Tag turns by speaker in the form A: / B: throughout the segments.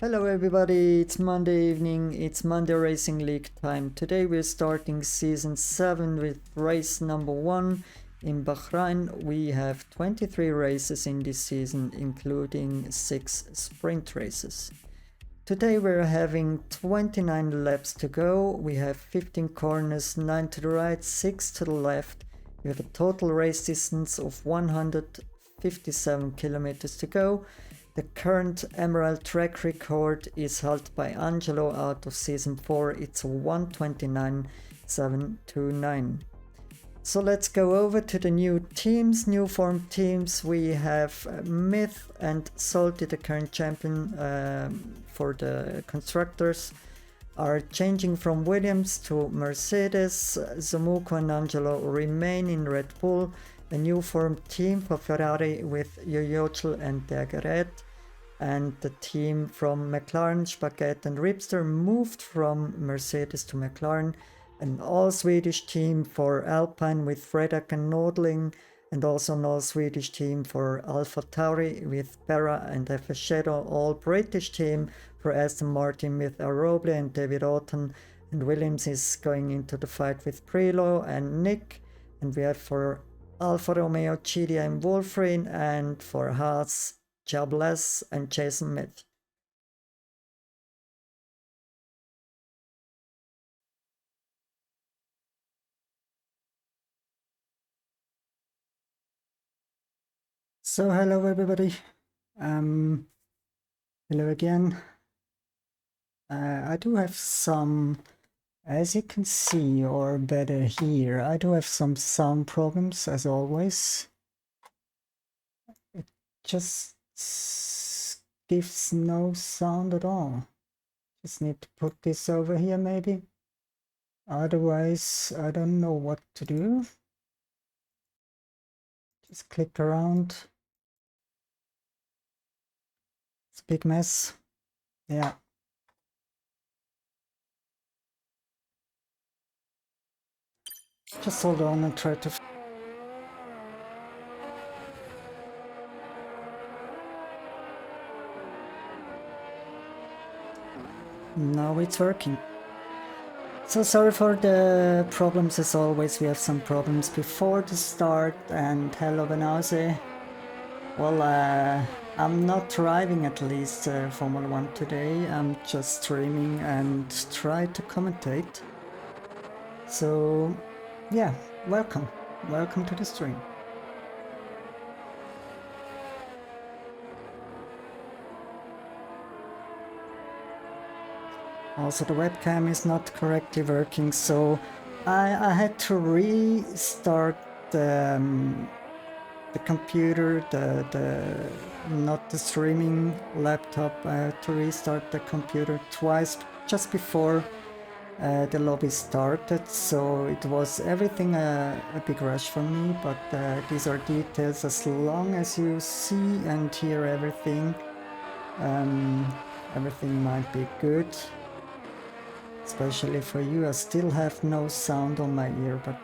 A: Hello everybody, it's Monday evening, it's Monday Racing League time. Today we're starting season 7 with race number 1 in Bahrain. We have 23 races in this season, including 6 sprint races. Today we're having 29 laps to go. We have 15 corners, 9 to the right, 6 to the left. We have a total race distance of 157 kilometers to go. The current Emerald track record is held by Angelo out of season 4. It's 129.729. So let's go over to the new teams, new form teams. We have Myth and Salty, the current champion for the constructors, are changing from Williams to Mercedes. Zamuco and Angelo remain in Red Bull. A new form team for Ferrari with Yoyotel and Degeret. And the team from McLaren, Spaghetti and Ripster moved from Mercedes to McLaren. An all-Swedish team for Alpine with Fredak and Nordling, and also an all-Swedish team for AlphaTauri with Berra and FS Shadow. All-British team for Aston Martin with Aroble and David Orton. And Williams is going into the fight with Prelo and Nick. And we have for Alfa Romeo, Chidia and Wolfrin, and for Haas, Jobless and Jason Smith. So hello everybody. Hello again. I do have some, as you can see or better hear, I do have some sound problems as always. It just gives no sound at all. Just need to put this over here maybe. Otherwise, I don't know what to do. Just click around. It's a big mess. Yeah. Just hold on and try to... Now it's working. So sorry for the problems as always. We have some problems before the start. And hello Benazé. Well, I'm not driving at least Formula 1 today. I'm just streaming and try to commentate. So yeah, welcome to the stream. Also the webcam is not correctly working, so I had to restart the computer, not the streaming laptop. I had to restart the computer twice just before the lobby started, so it was everything a big rush for me, but these are details. As long as you see and hear everything, everything might be good. Especially for you. I still have no sound on my ear, but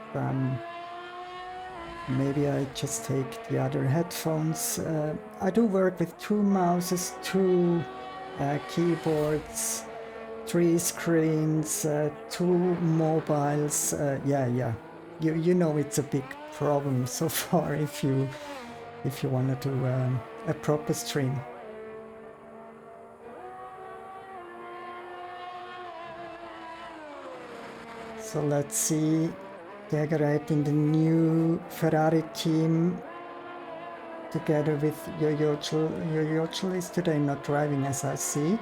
A: maybe I just take the other headphones. I do work with 2 mouses, 2 keyboards, 3 screens, 2 mobiles. Yeah. You know it's a big problem so far if you want to do a proper stream. So let's see, Degeret in the new Ferrari team together with Yoyotel. Yoyotel is today not driving as I see.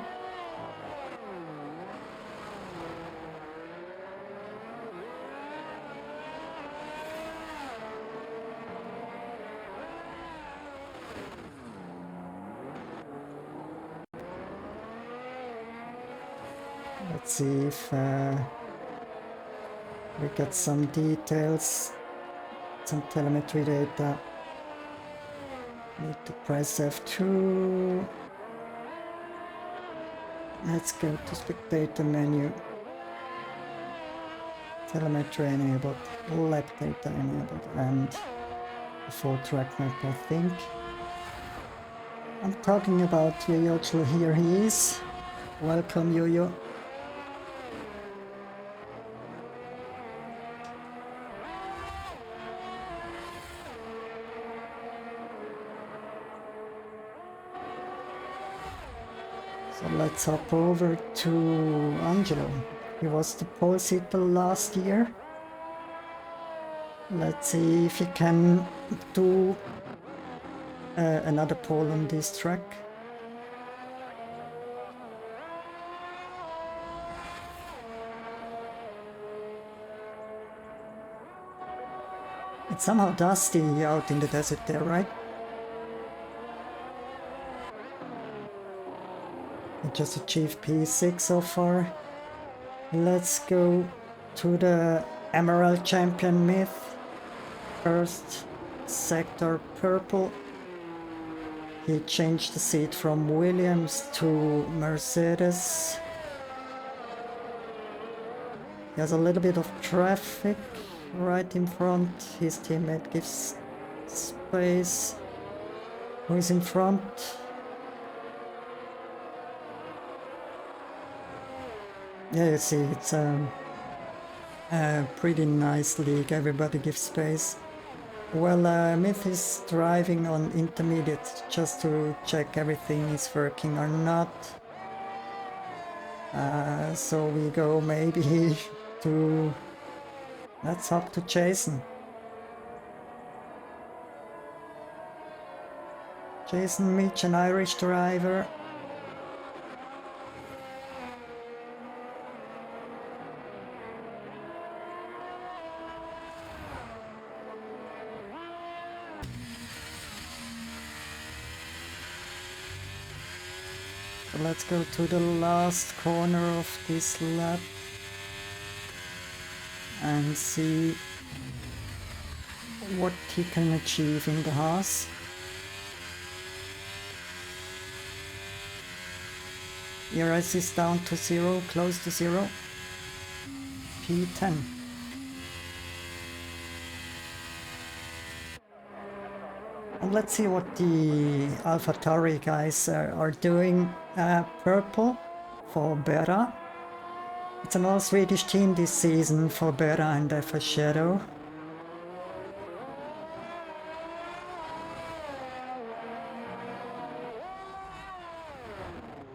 A: Let's see if we get some details, some telemetry data. Need to press F2. Let's go to spectator menu. Telemetry enabled, lap data enabled, and the full track map, I think. I'm talking about Yoyotel, here he is. Welcome, Yo-Yo. So let's hop over to Angelo. He was the pole sitter last year. Let's see if he can do another pole on this track. It's somehow dusty out in the desert there, right? I just achieved P6 so far. Let's go to the Emerald Champion myth. First sector purple. He changed the seat from Williams to Mercedes. He has a little bit of traffic right in front. His teammate gives space. Who is in front? Yeah, you see, it's a pretty nice league. Everybody gives space. Well, Myth is driving on intermediate just to check everything is working or not. So we go maybe to... Let's hop to Jason. Jason Mitch, an Irish driver. Let's go to the last corner of this lap and see what he can achieve in the Haas. ERS is down to 0, close to 0. P10. And let's see what the AlphaTauri guys are doing. Purple for Berra. It's an all-Swedish team this season for Berra and F Shadow.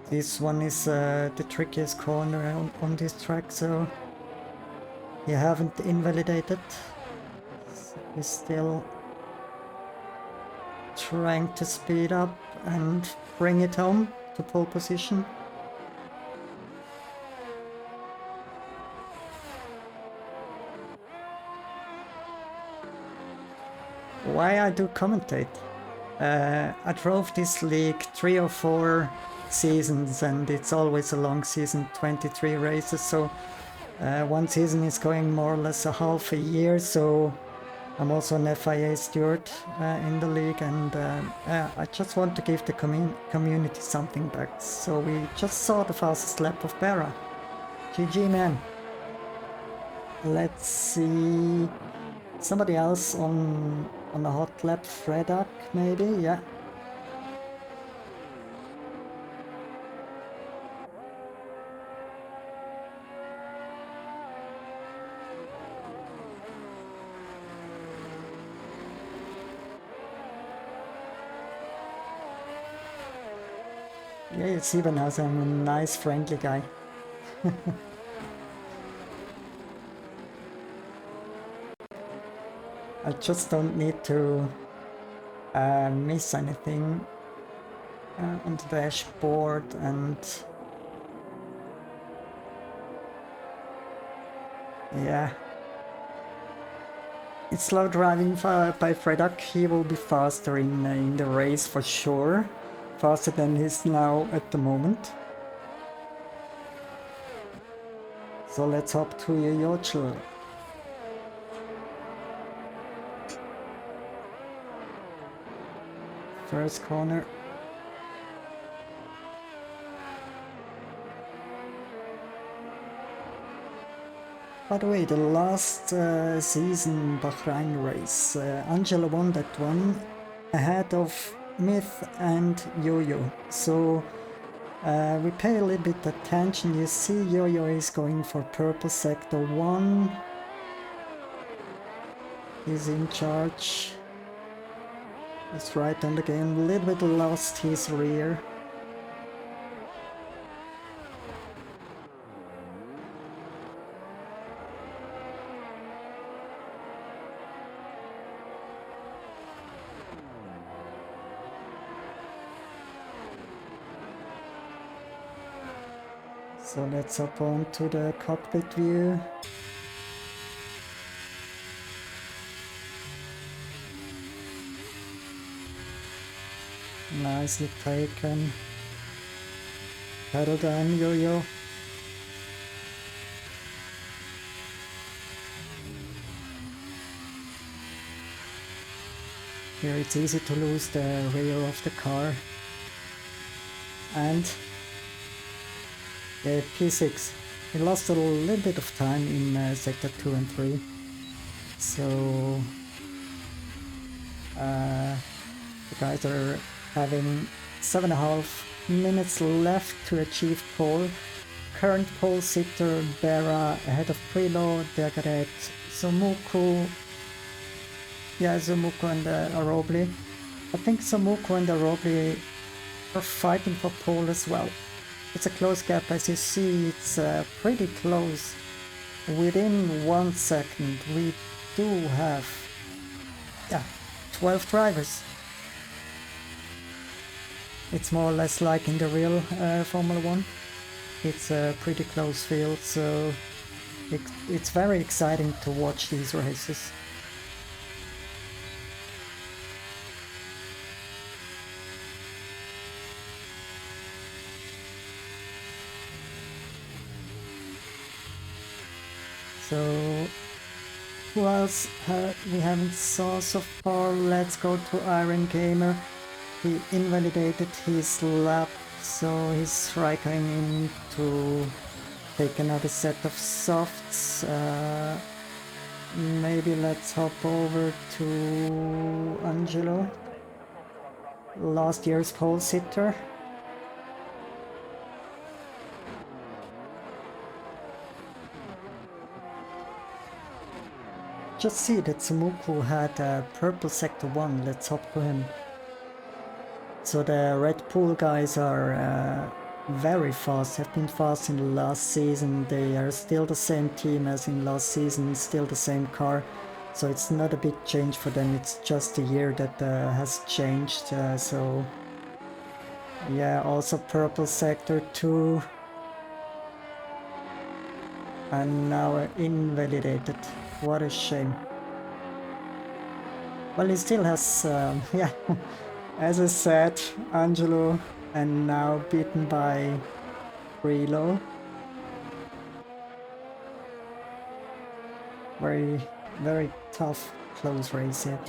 A: This one is the trickiest corner on this track, so you haven't invalidated. He's still trying to speed up and bring it home to pole position. Why I do commentate? I drove this league 3 or 4 seasons and it's always a long season, 23 races, so one season is going more or less a half a year, so I'm also an FIA steward in the league, and I just want to give the community something back. So we just saw the fastest lap of Berra. GG, man. Let's see somebody else on a hot lap. Fredak, maybe, yeah. Yeah, it's even as I'm a nice, friendly guy. I just don't need to miss anything on the dashboard, and yeah. It's slow driving by Fredak. He will be faster in the race for sure. Faster than he is now at the moment. So let's hop to Yotchel. First corner. By the way, the last season Bahrain race, Angela won that one ahead of Myth and Yo-Yo. So We pay a little bit attention. You see Yo-Yo is going for purple sector 1. He's in charge. He's right on the game. A little bit lost his rear. So let's hop on to the cockpit view. Nicely taken. Pedal down, Yo-Yo. Here it's easy to lose the rear of the car. And the P6. He lost a little bit of time in sector 2 and 3. So the guys are having 7.5 minutes left to achieve pole. Current pole sitter Bera ahead of Preload, Dagaret, Zomuku. Yeah, Zomuku and Arobli. I think Zomuku and Arobli are fighting for pole as well. It's a close gap, as you see. It's pretty close. Within 1 second we do have 12 drivers. It's more or less like in the real Formula 1. It's a pretty close field, so it's very exciting to watch these races. So who else we haven't saw so far? Let's go to Iron Gamer. He invalidated his lap, so he's striking in to take another set of softs. Maybe let's hop over to Angelo, last year's pole sitter. Just see that Zomuku had purple sector 1. Let's hop to him. So the Red Bull guys are very fast, have been fast in the last season. They are still the same team as in last season, still the same car. So it's not a big change for them, it's just a year that has changed. So yeah, also purple sector 2. And now invalidated. What a shame. Well, he still has, yeah, as I said, Angelo, and now beaten by Relo. Very tough, close race here.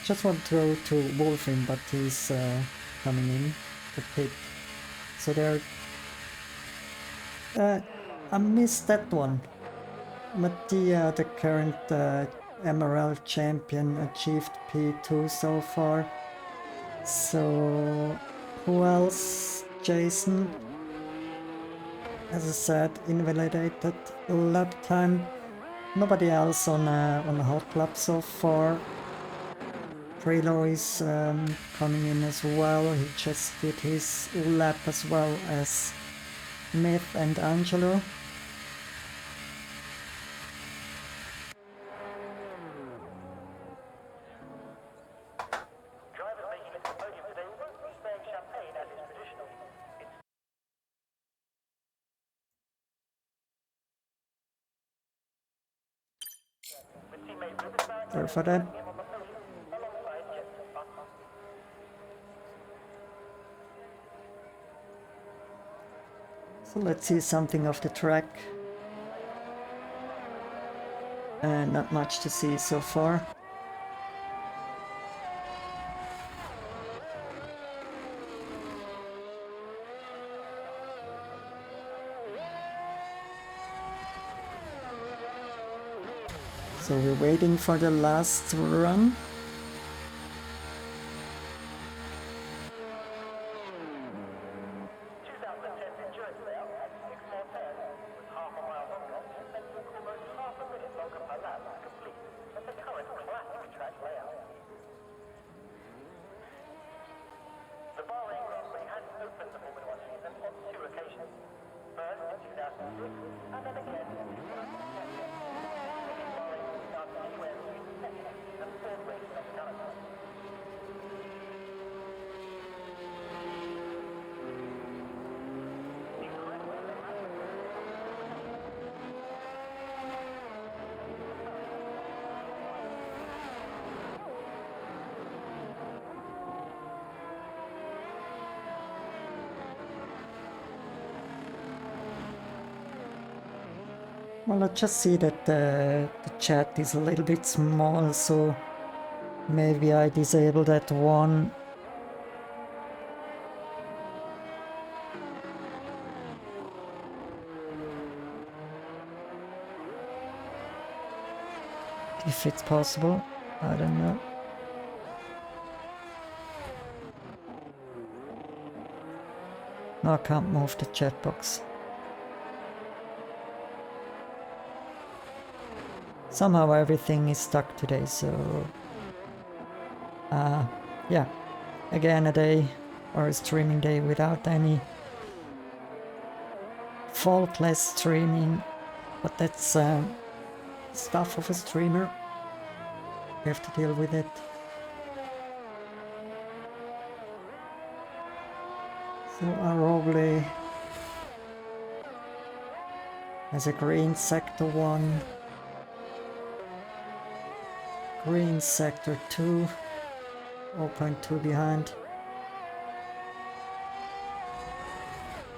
A: Just want to throw to Wolfing, but he's coming in to pit. So there. I missed that one. Mattia, the current MRL champion, achieved P2 so far. So who else? Jason, as I said, invalidated lap time. Nobody else on a hot lap so far. Prelo is coming in as well. He just did his lap as well as Myth and Angelo. Sorry for that. So let's see something of the track. Not much to see so far. So we're waiting for the last run. Well, I just see that the chat is a little bit small, so maybe I disable that one. If it's possible, I don't know. No, I can't move the chat box. Somehow everything is stuck today, so... yeah. Again, a day, or a streaming day without any faultless streaming. But that's stuff of a streamer. You have to deal with it. So I probably... As a green sector 1. Green sector 2. 0.2 behind.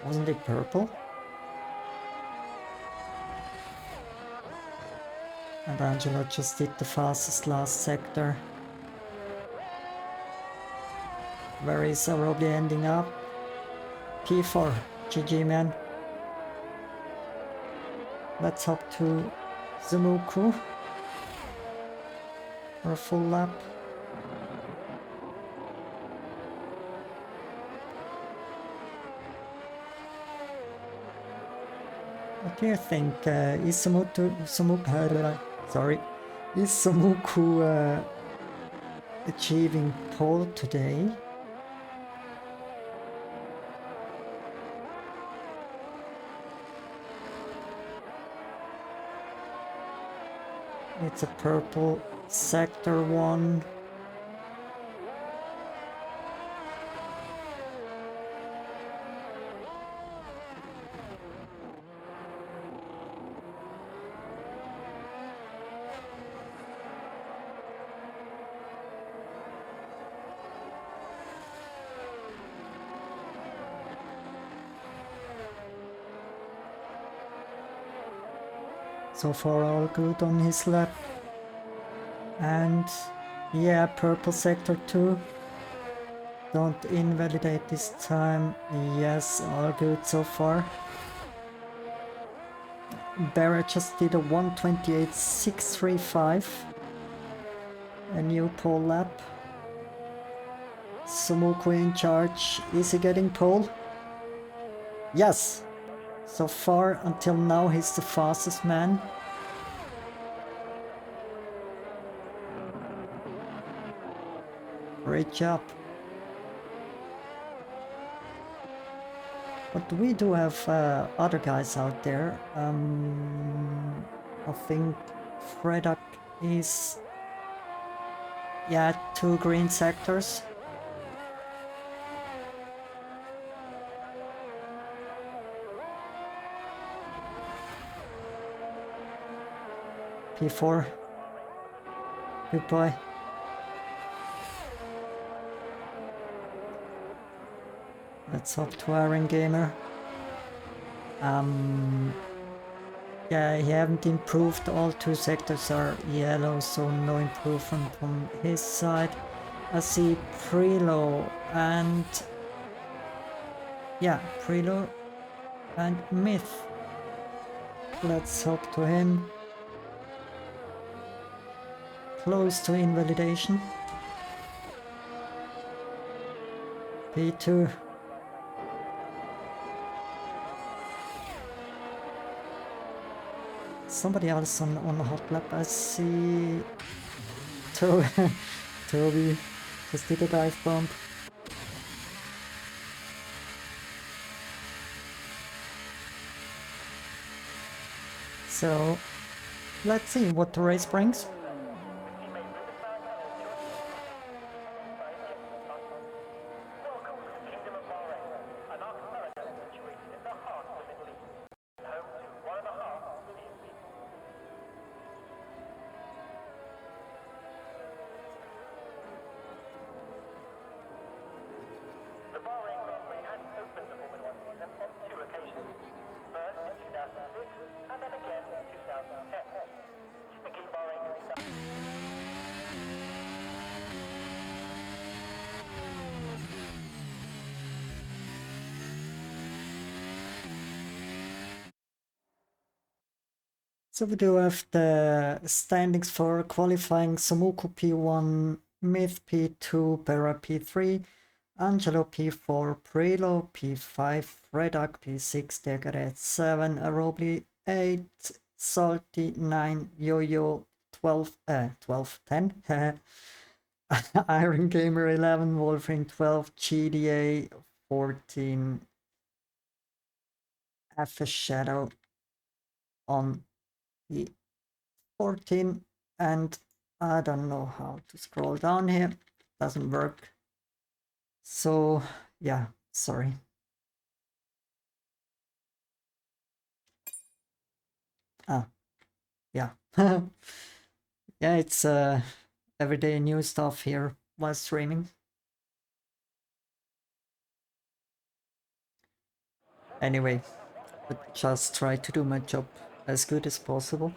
A: Wasn't it purple? And Angelo just did the fastest last sector. Where is Arobi ending up? P4. GG, man. Let's hop to Zumuku for a full lap. What do you think? Is Zumuku achieving pole today? It's a purple sector 1. So far all good on his lap. And yeah, purple sector 2. Don't invalidate this time. Yes, all good so far. Barrett just did a 1:28.635. A new pole lap. Sumuku in charge. Is he getting pole? Yes! So far, until now, he's the fastest man. Great job. But we do have other guys out there. I think Fredak is... yeah, 2 green sectors. P4. Good boy. Let's hop to Iron Gamer. Yeah, he haven't improved. All 2 sectors are yellow, so no improvement from his side. I see Prelo and... yeah, Prelo and Myth. Let's hop to him. Close to invalidation. P2. Somebody else on the hot lap. I see Toby just did a dive bomb. So let's see what the race brings.
B: The Bahrain Grand Prix has opened the Formula 1 season on 2 occasions. First in 2006 and then again in
A: So we do have the standings for qualifying: Somuku P1, Myth P2, Bera P3, Angelo P4, Prelo P5, Redak P6, Degare 7, Arobli 8, Salty 9, Yo-Yo 12, 10, Iron Gamer 11, Wolverine 12, GDA 14, F Shadow on the 14, and I don't know how to scroll down here. Doesn't work. So yeah, sorry. Ah, yeah. Yeah, it's everyday new stuff here while streaming. Anyway, but just try to do my job as good as possible.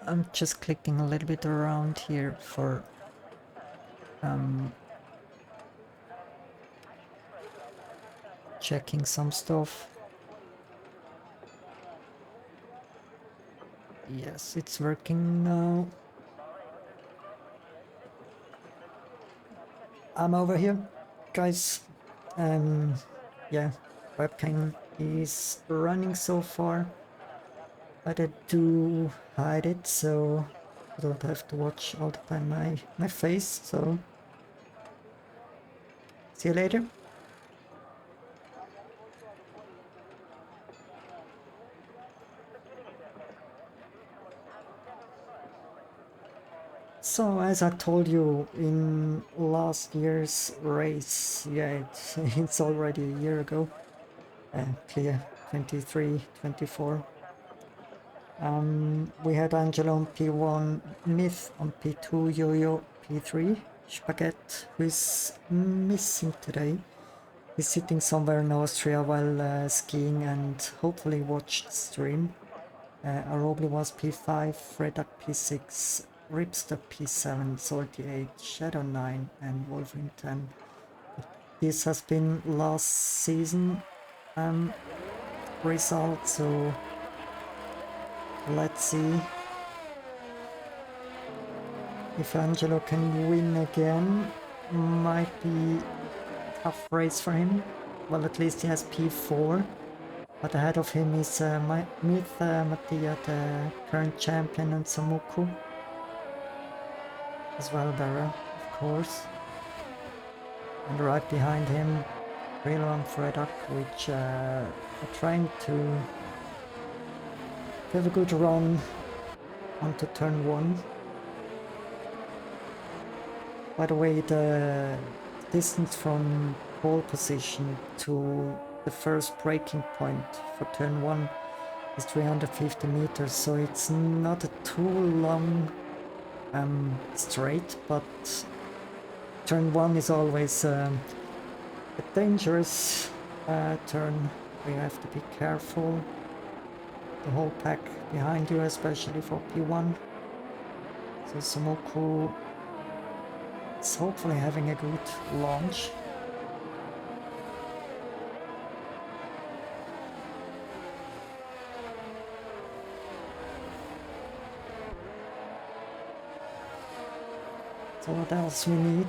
A: I'm just clicking a little bit around here for checking some stuff. Yes, it's working now. I'm over here, guys. Yeah, webcam is running so far, but I do hide it so you don't have to watch all the time my face. So see you later. So as I told you in last year's race, yeah, it's already a year ago, clear 23, 24. We had Angelo on P1, Myth on P2, Yo-Yo P3, Spaghetti, who is missing today. He's sitting somewhere in Austria while skiing and hopefully watched the stream. Arobli was P5, Fredak P6, Ripster P7, Salty 8, Shadow 9 and Wolverine 10. This has been last season result, so let's see if Angelo can win again. Might be a tough race for him. Well, at least he has P4. But ahead of him is Myth Mattia, the current champion, and Samuku. As well, Dara, of course. And right behind him, Relo and Fredak, which are trying to have a good run onto turn 1. By the way, the distance from pole position to the first braking point for turn 1 is 350 meters, so it's not a too long straight, but turn 1 is always a dangerous turn where you have to be careful. The whole pack behind you, especially for P1. So Sumoku is hopefully having a good launch. So what else we need?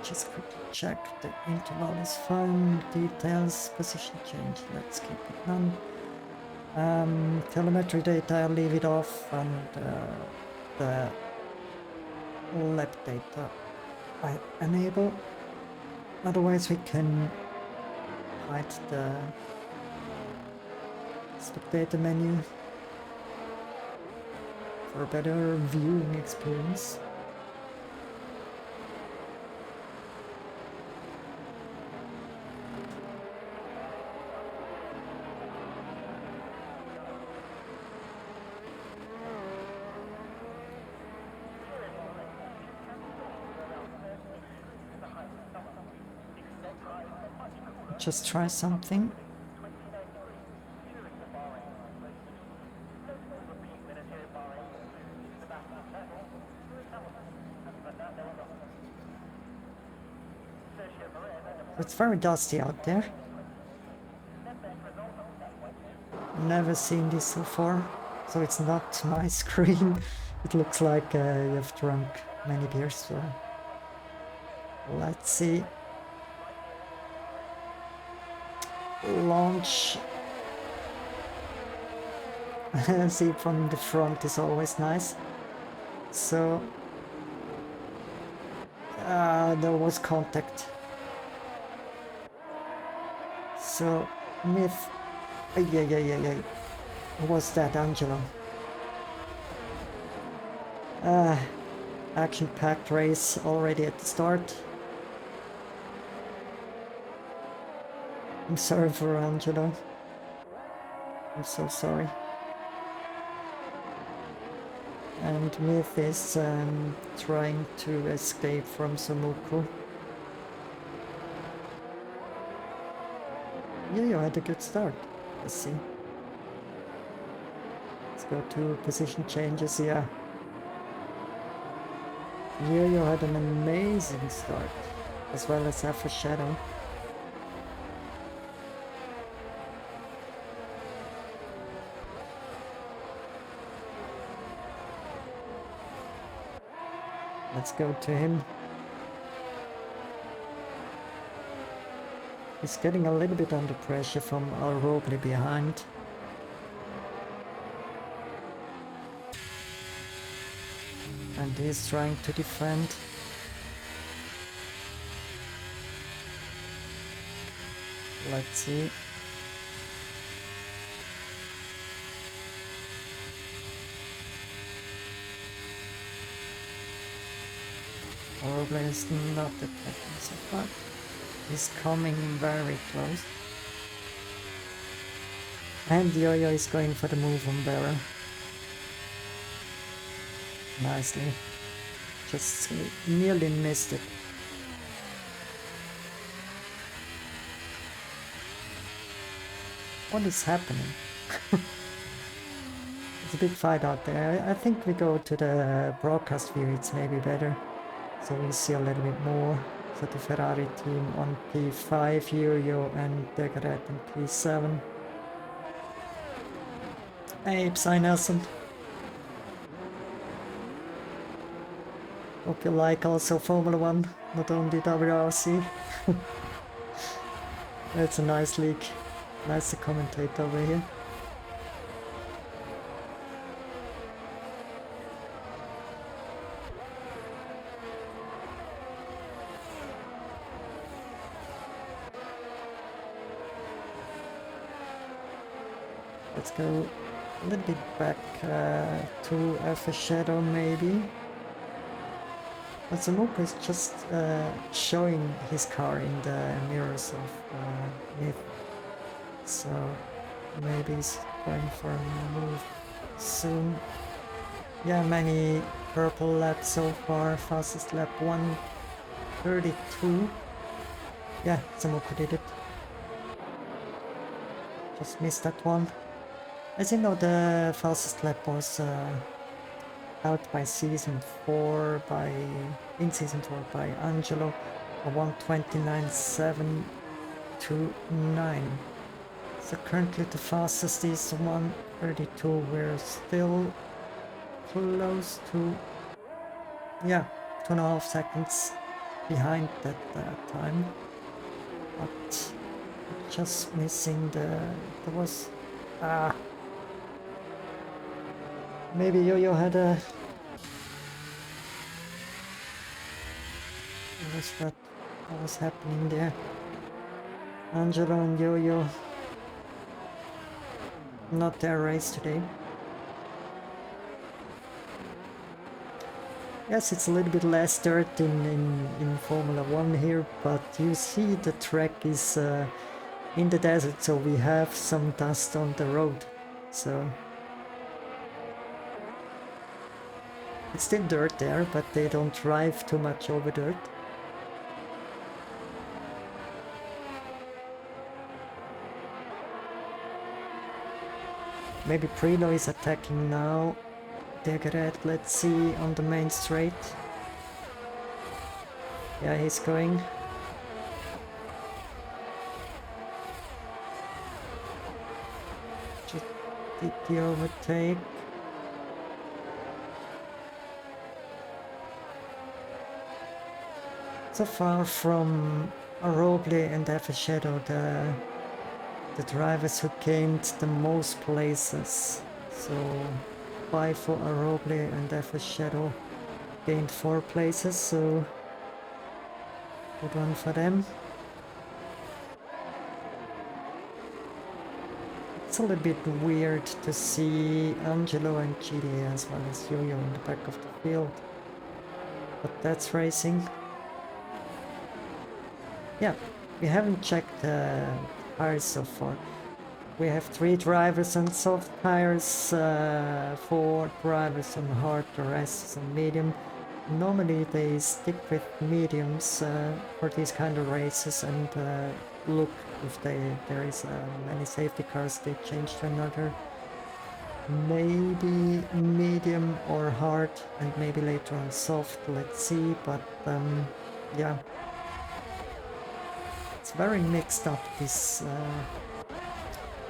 A: Just quickly check. The interval is fine. Details, position change. Let's keep it none. Telemetry data, I'll leave it off, and the lab data I enable. Otherwise, we can hide the spectator menu for a better viewing experience. Just try something. It's very dusty out there. Never seen this so far, so it's not my screen. It looks like you have drunk many beers. So let's see. Launch. See from the front is always nice. So there was contact. So Myth. Yeah. Who was that, Angelo? Action-packed race already at the start. I'm sorry for Angelo. I'm so sorry. And Myth is trying to escape from Somuku. Yeah, you had a good start. Let's see. Let's go to position changes, yeah. You had an amazing start, as well as Alpha Shadow. Let's go to him. He's getting a little bit under pressure from Al-Robley behind. And he's trying to defend. Let's see. Al-Robley is not attacking so far. He's coming very close. And Yo-Yo is going for the move on Barra. Nicely. Just nearly missed it. What is happening? It's a big fight out there. I think we go to the broadcast view, it's maybe better. So we see a little bit more. So the Ferrari team on P5, Yo-Yo and Degret on P7. Hey, Psy Nelson. Hope you like also Formula 1, not only WRC. It's a nice league. Nice to commentate over here. Let's go a little bit back to Alpha Shadow maybe. But Samuka is just showing his car in the mirrors of Myth. So maybe he's going for a move soon. Yeah, many purple laps so far. Fastest lap 1:32. Yeah, Samuka did it. Just missed that one. As you know, the fastest lap was out by season 4 in season 4 by Angelo, a 1:29.729. So currently the fastest is 1:32. We're still close to 2.5 seconds behind that time, but just missing there was maybe Yo-Yo had a... What was happening there? Angelo and Yo-Yo, not their race today. Yes, it's a little bit less dirt in Formula 1 here, but you see the track is in the desert, so we have some dust on the road. So it's still dirt there, but they don't drive too much over dirt. Maybe Prilo is attacking now. Degret, let's see, on the main straight. Yeah, he's going. did the overtake. So far from Roble and F Shadow, the drivers who gained the most places. So 5 for Roble and F Shadow gained 4 places, so good one for them. It's a little bit weird to see Angelo and GDA as well as Yo-Yo in the back of the field, but that's racing. Yeah, we haven't checked the tires so far. We have 3 drivers on soft tires, 4 drivers on hard, the rest is on medium. Normally they stick with mediums for these kind of races, and look if there is many safety cars, they change to another, maybe medium or hard, and maybe later on soft, let's see. But yeah, it's very mixed up, these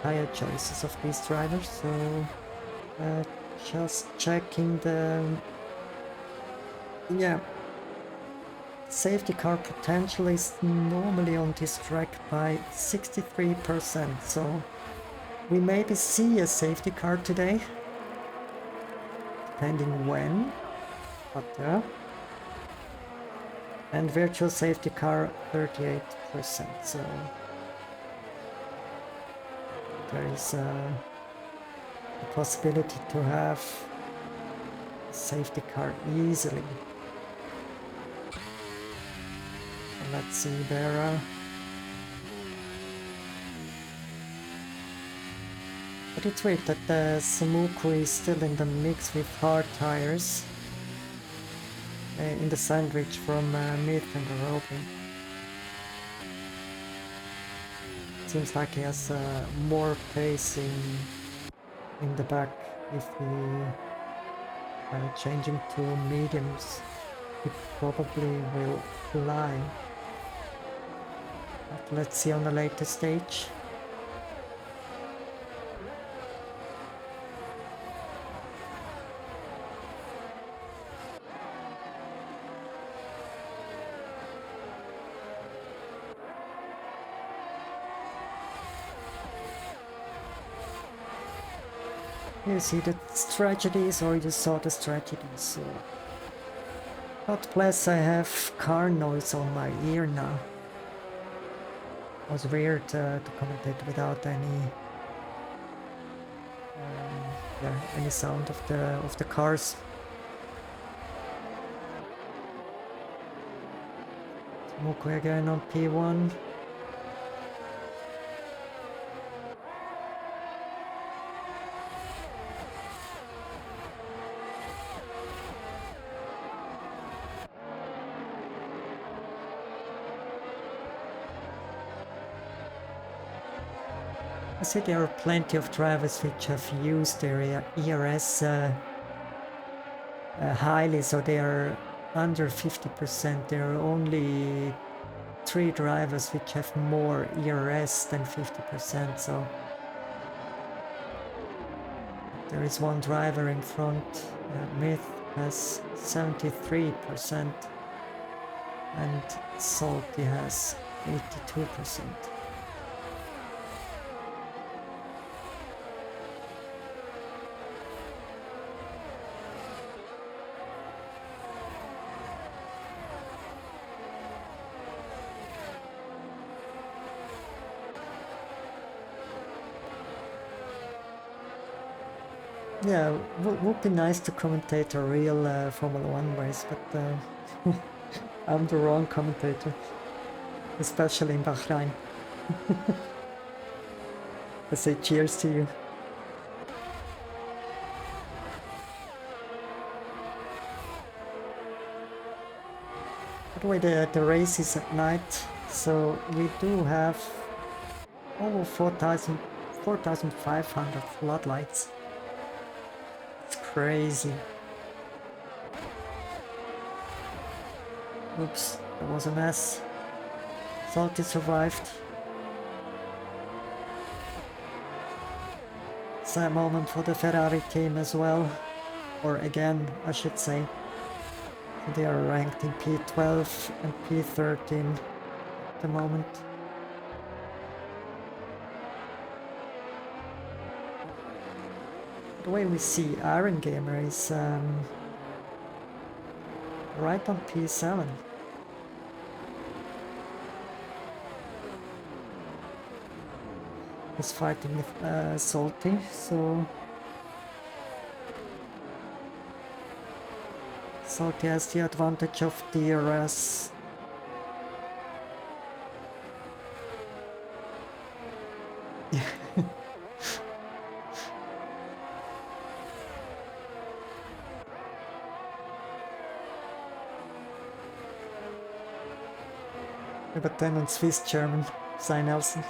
A: tire choices of these drivers. So just checking the safety car potential is normally on this track by 63%, so we maybe see a safety car today, depending when, but yeah. And virtual safety car 38%, so there is a possibility to have a safety car easily. Let's see there. But it's weird that the Samuku is still in the mix with hard tires in the sandwich from Myth and the Robin. Seems like he has more pace in the back. If he changing to mediums, he probably will fly. But let's see on the later stage. You see the strategies, or you saw the strategies. So. God bless, I have car noise on my ear now. It was weird to commentate without any sound of the cars. Moko again on P1. I see there are plenty of drivers which have used their ERS highly, so they are under 50%. There are only 3 drivers which have more ERS than 50%, so there is one driver in front. Myth has 73% and Salty has 82%. Yeah, would be nice to commentate a real Formula 1 race, but I'm the wrong commentator, especially in Bahrain. I say cheers to you. By the way, the race is at night, so we do have over 4,500 floodlights. Crazy. Oops, that was a mess. Salty survived. sad moment for the Ferrari team as well. Or again, I should say. They are ranked in P12 and P13 at the moment. The way we see Iron Gamer is right on P7. He's fighting with Salty, so Salty has the advantage of DRS. But then on Swiss German, Sei Nelson.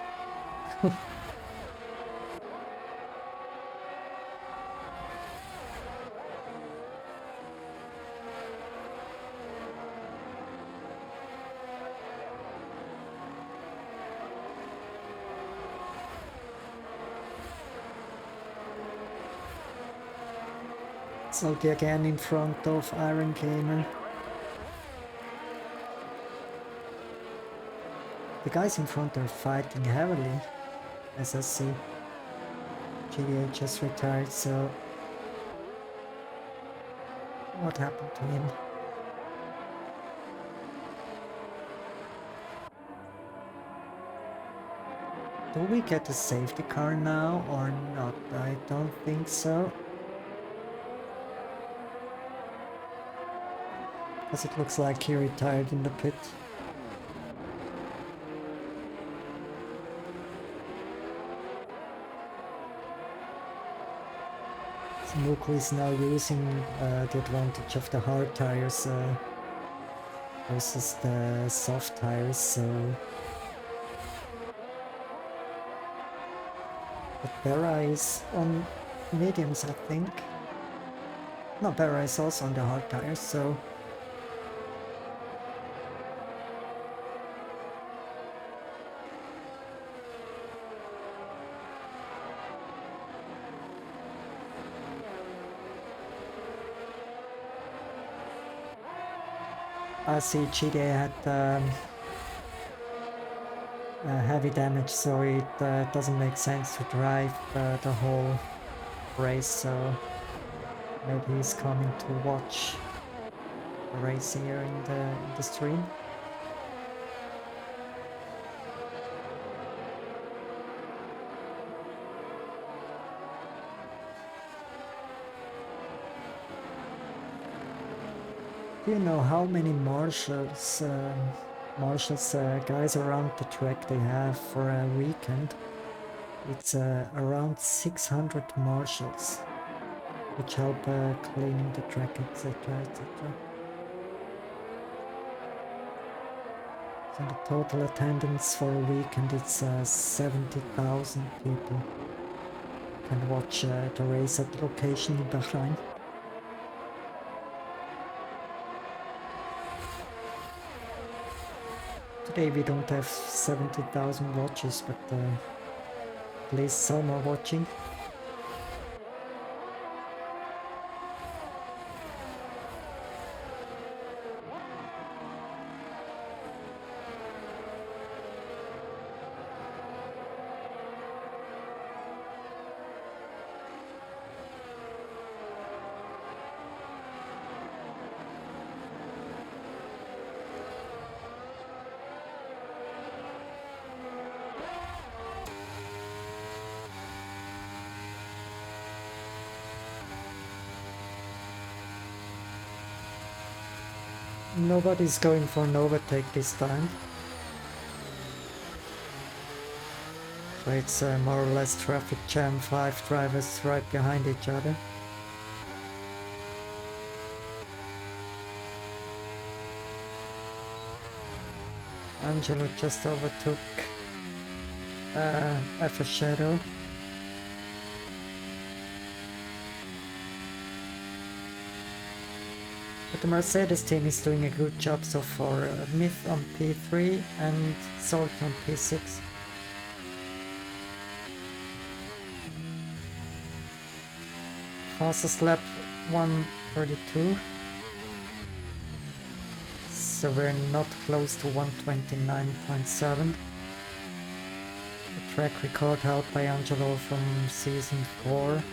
A: Salty again in front of Iron Gamer. The guys in front are fighting heavily, as I see. GDA just retired, so what happened to him? Do we get a safety car now or not? I don't think so. Because it looks like he retired in the pit. Muku is now using the advantage of the hard tires versus the soft tires, so... But Berra is on mediums, I think. No, Berra is also on the hard tires, so... I see GDA had heavy damage, so it doesn't make sense to drive the whole race, so maybe he's coming to watch the race here in the stream. Do you know how many marshals guys around the track they have for a weekend? It's around 600 marshals, which help cleaning the track, etc, etc. So the total attendance for a weekend it's 70,000 people can watch the race at the location in Bahrain. Today we don't have 70,000 watches, but at least some are watching. Nobody's going for an overtake this time. So it's more or less traffic jam, 5 drivers right behind each other. Angelo just overtook F Shadow. But the Mercedes team is doing a good job so far. Myth on P3 and Salt on P6. fastest lap 1:32. So we're not close to 1:29.7. The track record held by Angelo from season 4.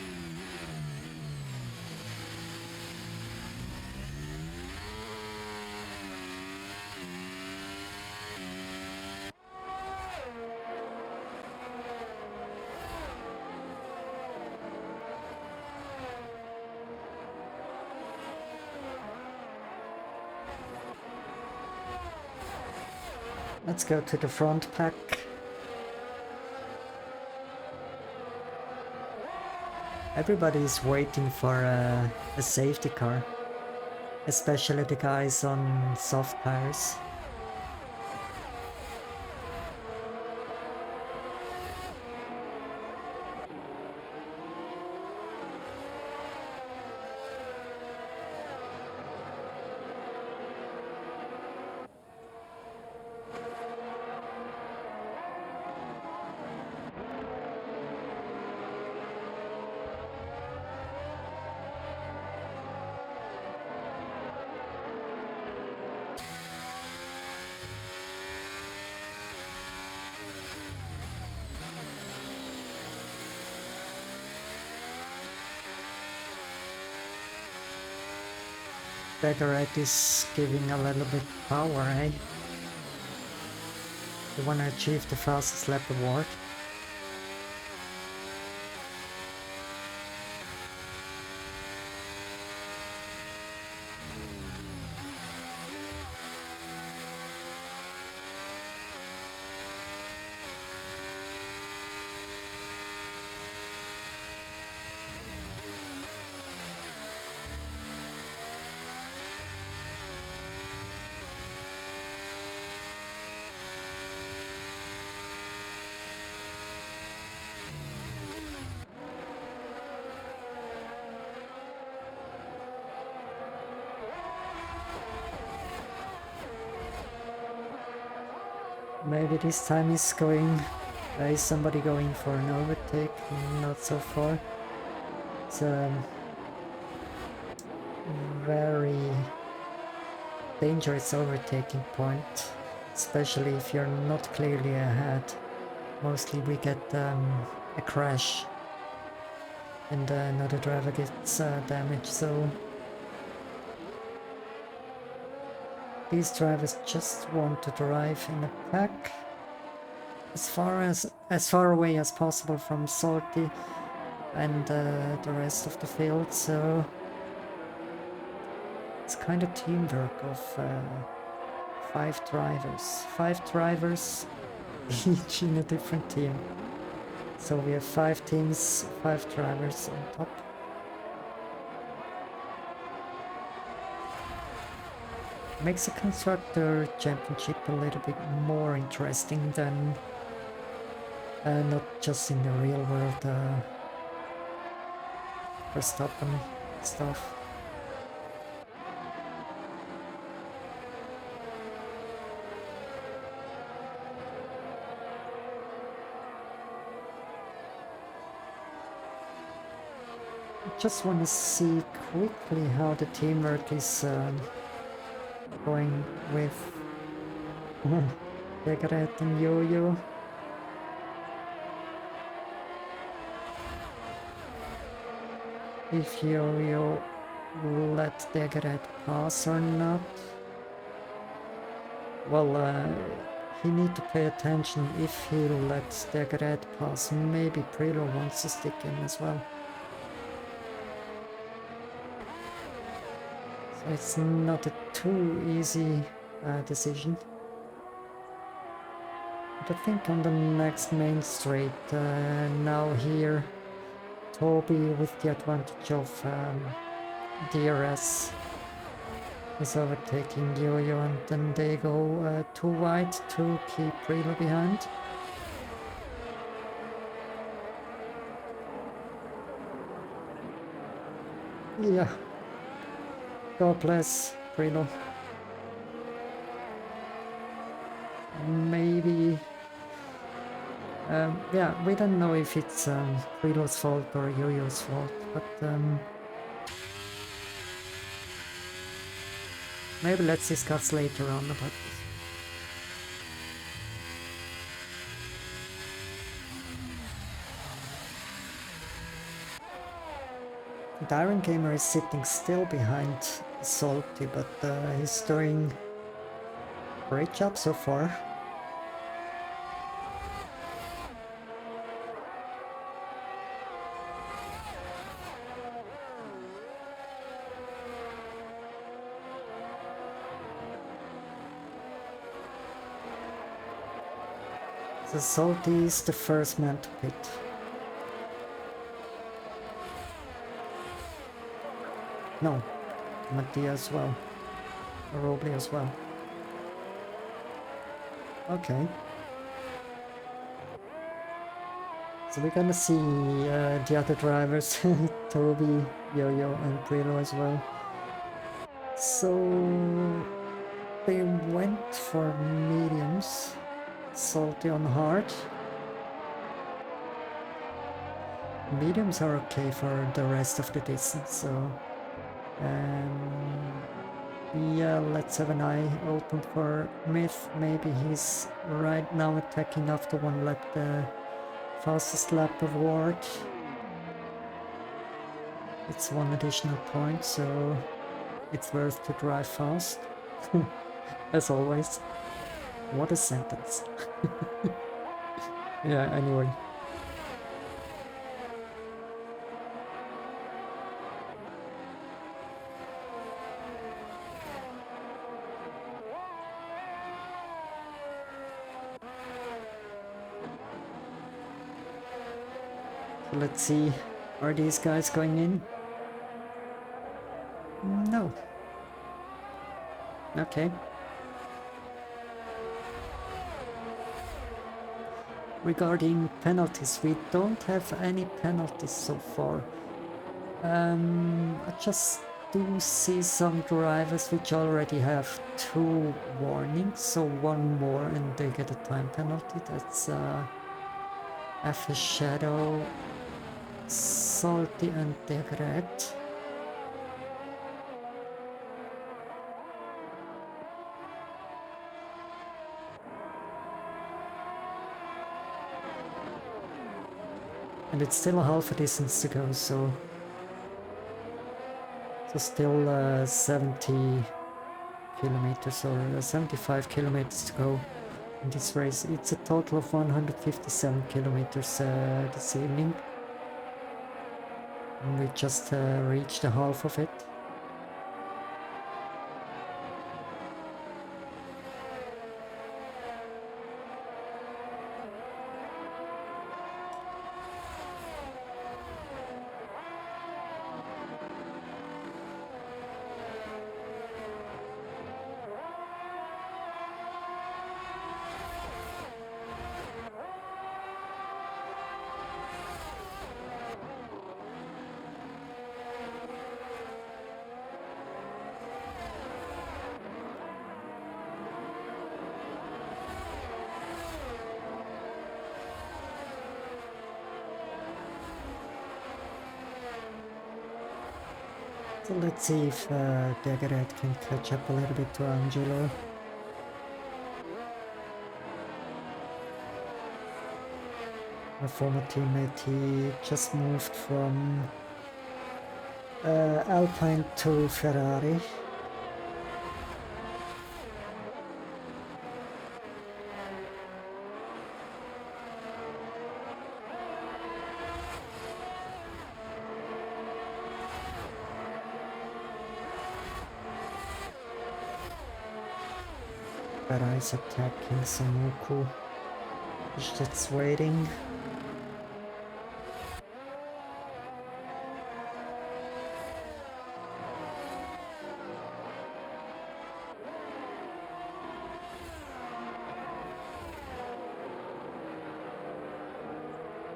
A: Let's go to the front pack. Everybody's waiting for a safety car, especially the guys on soft tires. Beggaret is giving a little bit power, eh? You wanna achieve the fastest lap award? Maybe this time is somebody going for an overtake, not so far. It's a very dangerous overtaking point, especially if you're not clearly ahead. Mostly we get a crash and another driver gets damaged, so these drivers just want to drive in a pack as far away as possible from Salty and the rest of the field, so it's kind of teamwork of 5 drivers each in a different team. So we have 5 teams, 5 drivers on top. Makes the Constructor Championship a little bit more interesting than not just in the real world Verstappen stuff. Just want to see quickly how the teamwork is going with Beggaret and Yo-Yo. If Yo-Yo let Beggaret pass or not. Well, he need to pay attention if he lets Beggaret pass. Maybe Prilo wants to stick in as well. So it's not a too easy decision. But I think on the next main straight, now here, Toby with the advantage of DRS is overtaking Yo-Yo, and then they go too wide to keep Prilo behind. Yeah. God bless Prilo. Maybe... yeah, we don't know if it's Prilo's fault or Yo-Yo's fault, but Maybe let's discuss later on about this. The Iron Gamer is sitting still behind Salty, but he's doing a great job so far. So Salty is the first man to pit. No, Mattia as well. Robley as well. Okay. So we're gonna see the other drivers, Toby, Yo-Yo and Brillo as well. So they went for mediums, Salty on hard. Mediums are okay for the rest of the distance, so yeah, let's have an eye open for Myth. Maybe he's right now attacking after one lap the fastest lap award. It's one additional point, so it's worth to drive fast. As always. What a sentence. Yeah, anyway. So let's see, are these guys going in? No. Okay. Regarding penalties, we don't have any penalties so far. I just do see some drivers which already have 2 warnings, so 1 more and they get a time penalty. That's F Shadow, Salty and Degret. And it's still half a distance to go, so still 70 kilometers or 75 kilometers to go in this race. It's a total of 157 kilometers this evening. And we just reached the half of it. So let's see if Degret can catch up a little bit to Angelo. My former teammate, he just moved from Alpine to Ferrari. Ferrari's attacking Samuku. He's just waiting.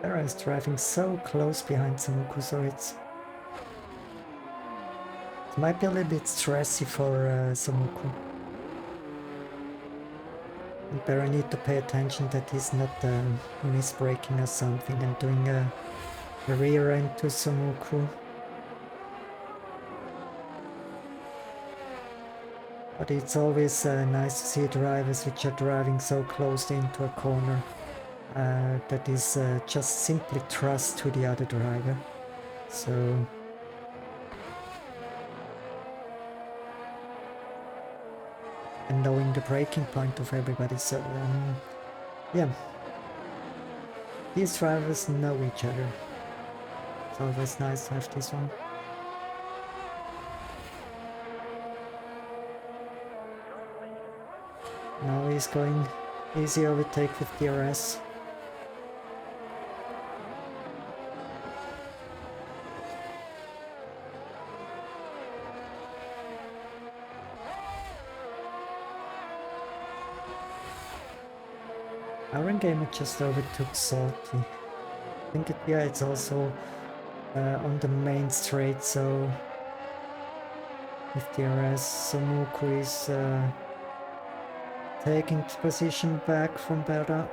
A: Ferrari is driving so close behind Samuku, so it might be a little bit stressy for Samuku. But I need to pay attention that he's not misbraking or something and doing a rear end to Samuku. But it's always nice to see drivers which are driving so close into a corner that is just simply trust to the other driver. So and knowing the braking point of everybody. So yeah, these drivers know each other. It's always nice to have this one. Now he's going easy overtake with DRS. Iron Gamer just overtook Salty. I think it's also on the main straight, so with DRS, Somuku is taking position back from Berra.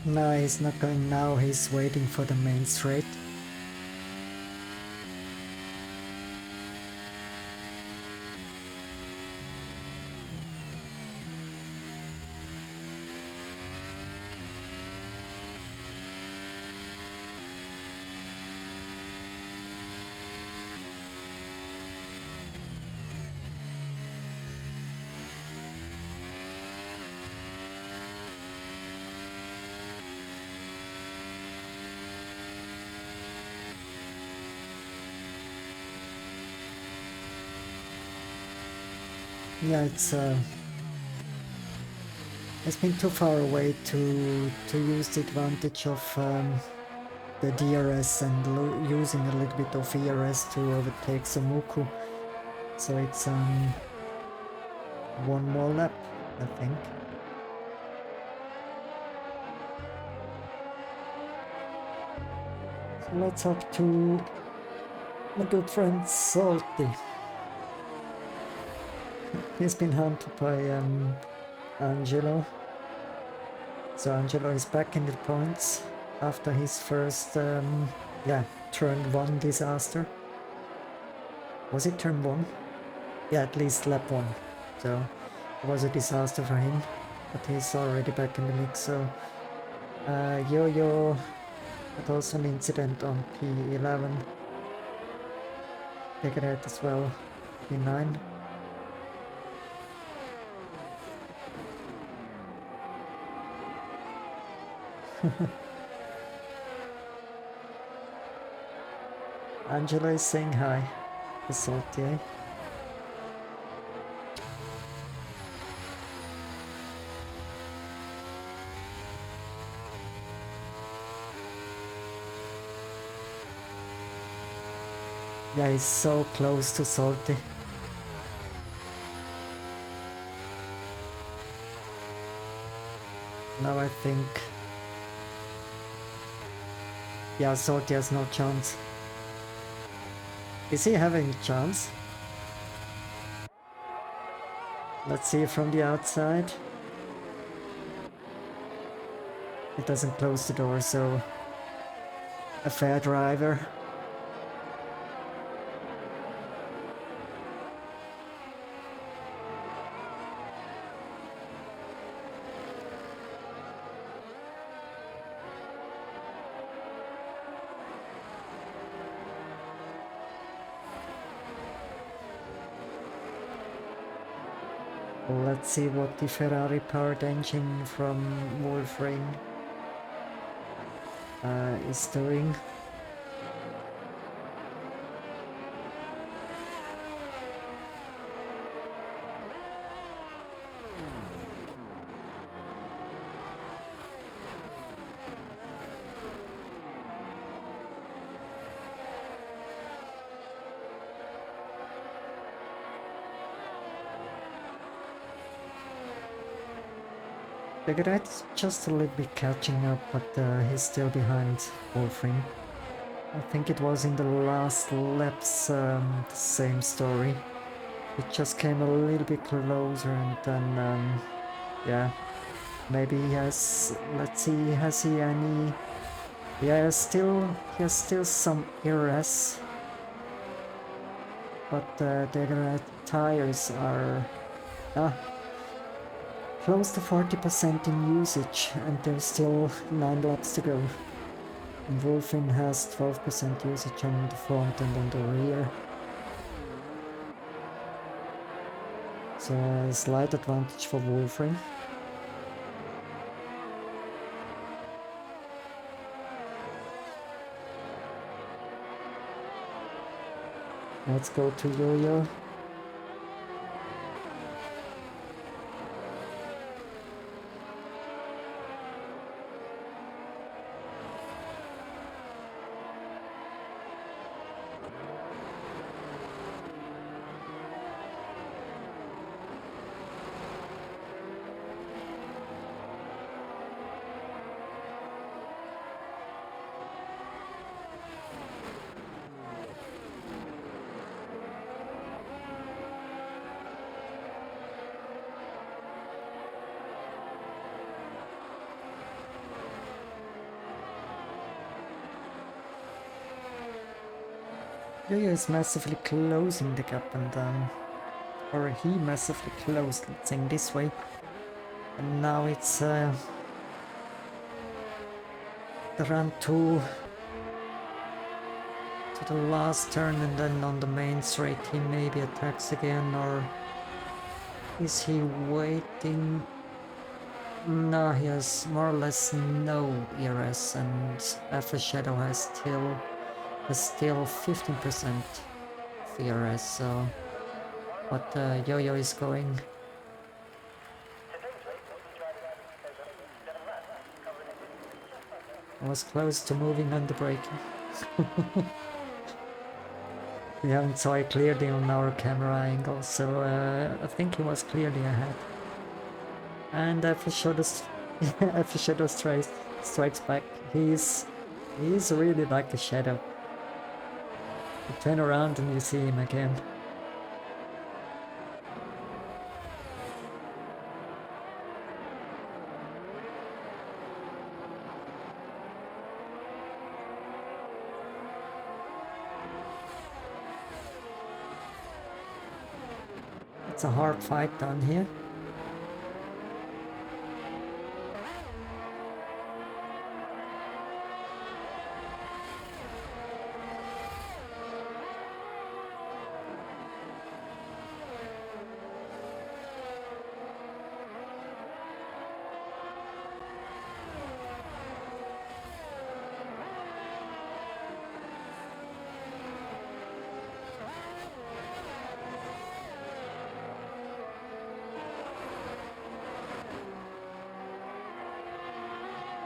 A: No, he's not going now, he's waiting for the main straight. Yeah, it's been too far away to use the advantage of the DRS and using a little bit of ERS to overtake Somuku. So it's one more lap, I think. So let's up to my good friend Salty. He's been hunted by Angelo. So Angelo is back in the points after his first turn 1 disaster. Was it turn 1? Yeah, at least lap 1. So it was a disaster for him, but he's already back in the mix. So Yo-Yo had also an incident on P11. Pickett as well, P9. Angela is saying hi to Salty. Yeah, he's so close to Salty. Now I think... yeah, Salty has no chance. Is he having a chance? Let's see from the outside. It doesn't close the door, so a fair driver. Let's see what the Ferrari powered engine from Wolfrain is doing. Begaret's just a little bit catching up, but he's still behind Wolfring. I think it was in the last laps, the same story. It just came a little bit closer and then, yeah, maybe he has, let's see, has he any, yeah, he has still some ERS, but the tires are close to 40% in usage and there's still 9 laps to go. And Wolfing has 12% usage on the front and on the rear. So a slight advantage for Wolfring. Let's go to Yo-Yo. Yo-Yo is massively closing the gap and or he massively closed, let's say this way. And now it's the run to the last turn and then on the main straight he maybe attacks again, or is he waiting? No, he has more or less no ERS and Alpha Shadow has still 15% of ERS, so but Yo-Yo is going. I was close to moving under braking. We haven't saw it clearly on our camera angle, so I think he was clearly ahead. And Alpha Shadow strikes back. He's really like a shadow. You turn around and you see him again. It's a hard fight down here.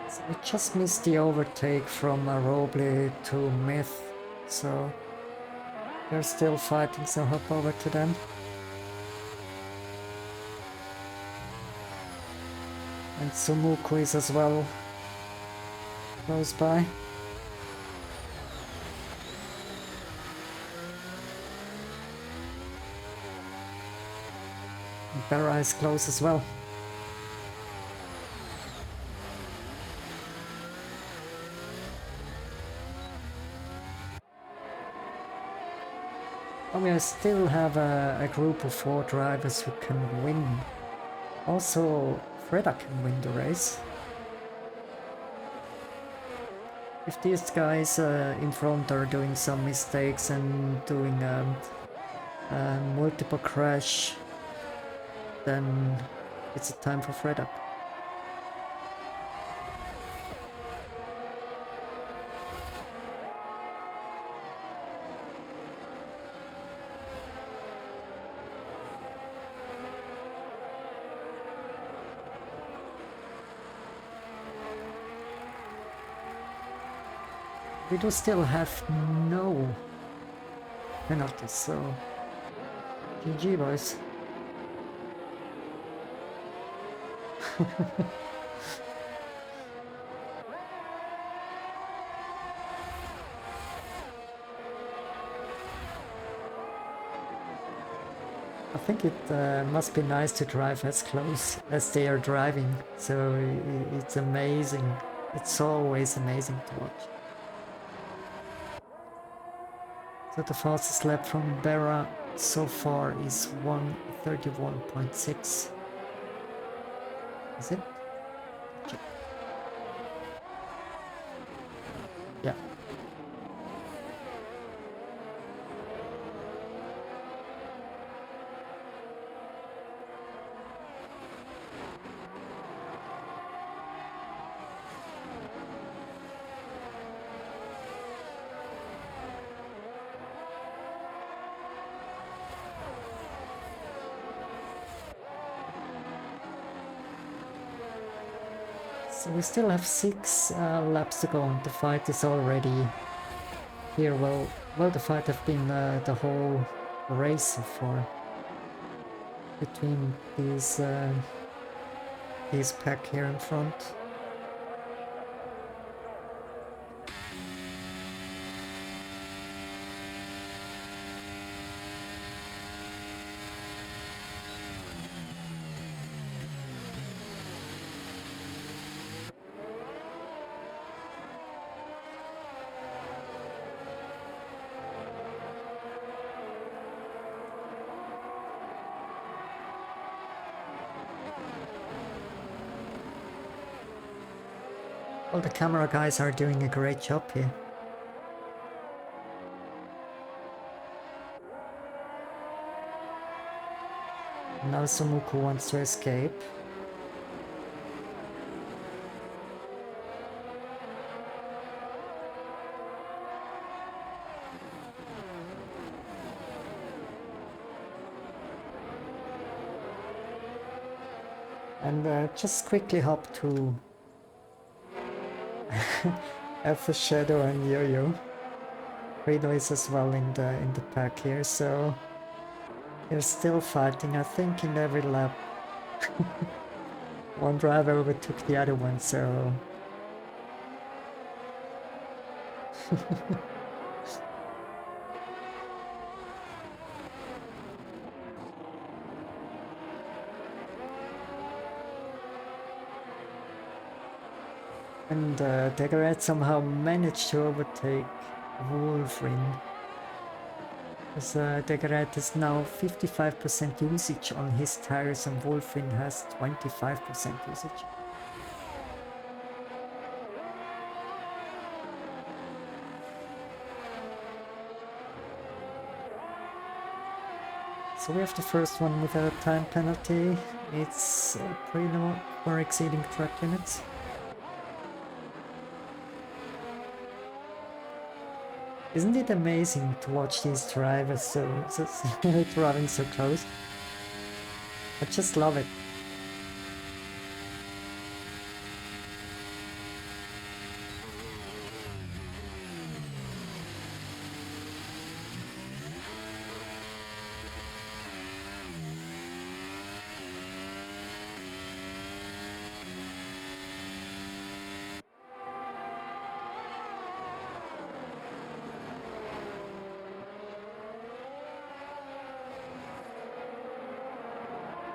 A: So we just missed the overtake from Roble to Myth, so they're still fighting, so hop over to them. And Sumuku is as well close by. And Barra is close as well. We still have a group of 4 drivers who can win. Also, Freda can win the race. If these guys in front are doing some mistakes and doing multiple crash, then it's a time for Freda. We do still have no penalties, so GG boys. think it must be nice to drive as close as they are driving, so it's amazing. It's always amazing to watch. So the fastest lap from Barra so far is 1:31.6. Is it? Check. Yeah. So we still have 6 laps to go, and the fight is already here. Well, the fight have been the whole race so far between these pack here in front. Well, the camera guys are doing a great job here. Now Sumuku wants to escape. And just quickly hop to Alpha Shadow and Yo-Yo. Reno is as well in the pack here, so they're still fighting. I think in every lap one driver overtook the other one, so and Degaret somehow managed to overtake Wolverine. Because Degaret is now 55% usage on his tires and Wolverine has 25% usage. So we have the first one without time penalty. It's pretty low for exceeding track limits. Isn't it amazing to watch these drivers so driving so close? I just love it.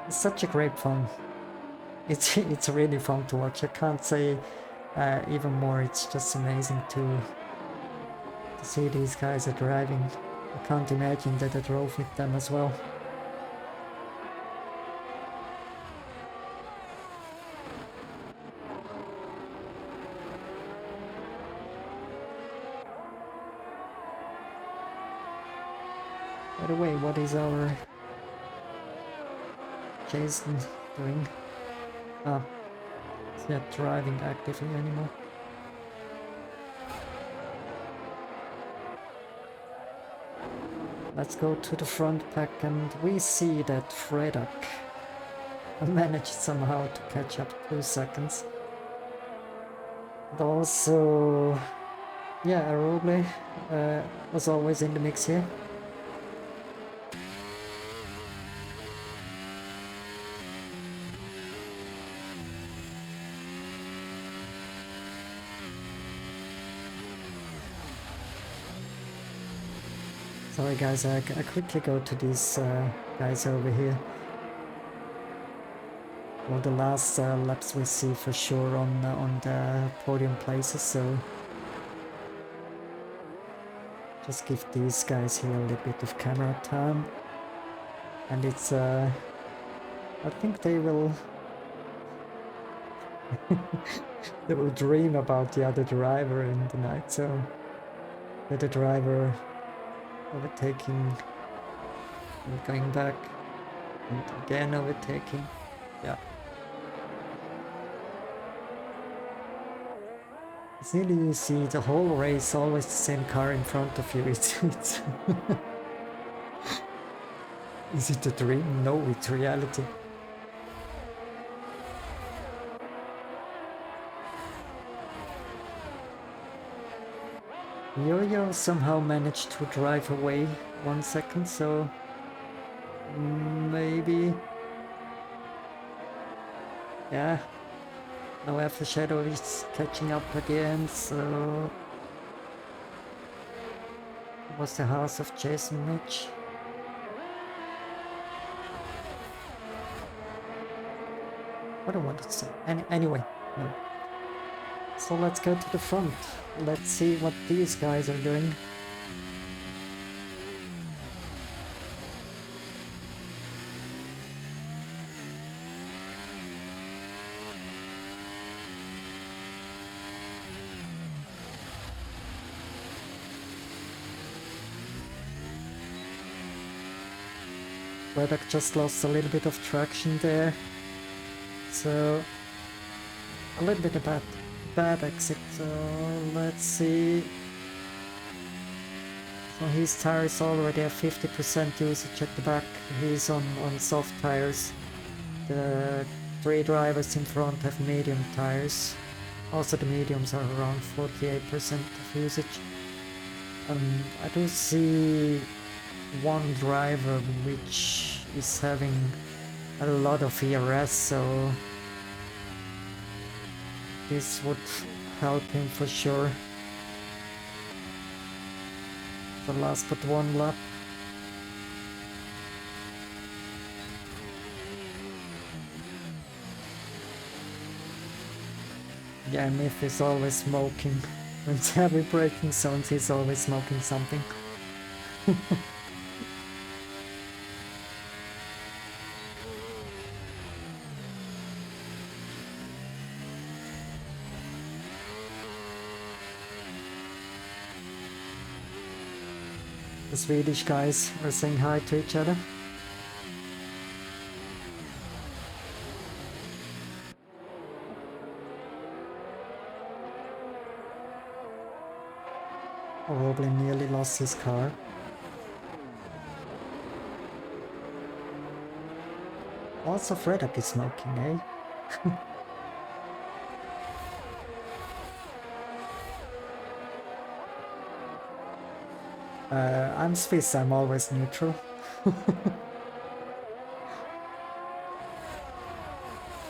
A: It's such a great fun. It's really fun to watch. I can't say even more. It's just amazing to see these guys are driving. I can't imagine that I drove with them as well. By the way, what is our Jason doing? Ah, he's not driving actively anymore. Let's go to the front pack and we see that Fredak managed somehow to catch up 2 seconds. And also, yeah, Roble was always in the mix here. Sorry guys, I quickly go to these guys over here. Well, the last laps we see for sure on the podium places, so just give these guys here a little bit of camera time, and it's I think they will they will dream about the other driver in the night. So the other driver overtaking and going back and again overtaking. Yeah. It's nearly you see the whole race always the same car in front of you. It's is it a dream? No, it's reality. Yo-Yo somehow managed to drive away 1 second, so maybe, yeah. Now After Shadow is catching up again, so it was the house of Jason Mitch. What I wanted to say. Anyway, no. So let's go to the front. Let's see what these guys are doing. Reddock just lost a little bit of traction there. So a little bit of bad exit, so let's see. So his tire is already at 50% usage at the back. He's on soft tires. The 3 drivers in front have medium tires. Also the mediums are around 48% of usage. I do see one driver which is having a lot of ERS, so this would help him for sure. The last but one lap. Yeah, Myth is always smoking. When it's heavy braking zones, he's always smoking something. The Swedish guys are saying hi to each other. Probably nearly lost his car. Also Freddock is smoking, eh? I'm Swiss, I'm always neutral.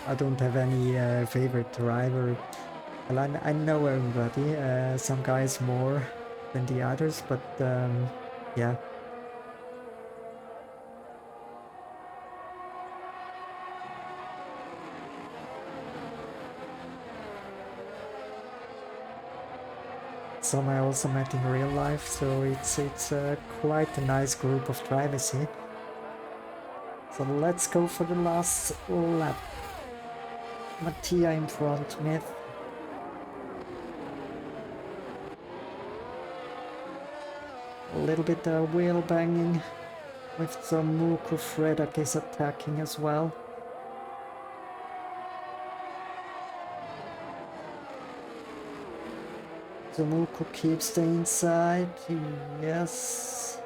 A: I don't have any favorite driver. Well, I know everybody, some guys more than the others, but yeah. Some I also met in real life, so it's quite a nice group of drivers here. So let's go for the last lap. Mattia in front, Myth. A little bit of wheel banging with Zomuku. Freddock is attacking as well. Zomuku keeps the inside, yes.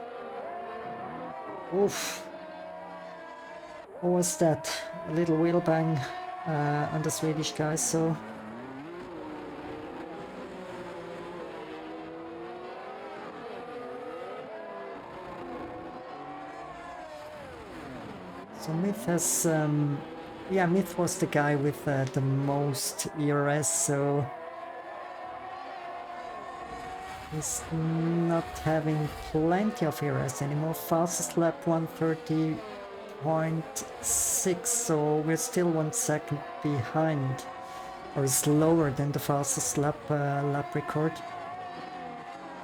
A: Oof. What was that? A little wheel bang on the Swedish guys, so... So Myth has... yeah, Myth was the guy with the most ERS, so... He's not having plenty of ERS anymore. Fastest lap 130, 1.6, so we're still 1 second behind, or slower than the fastest lap record.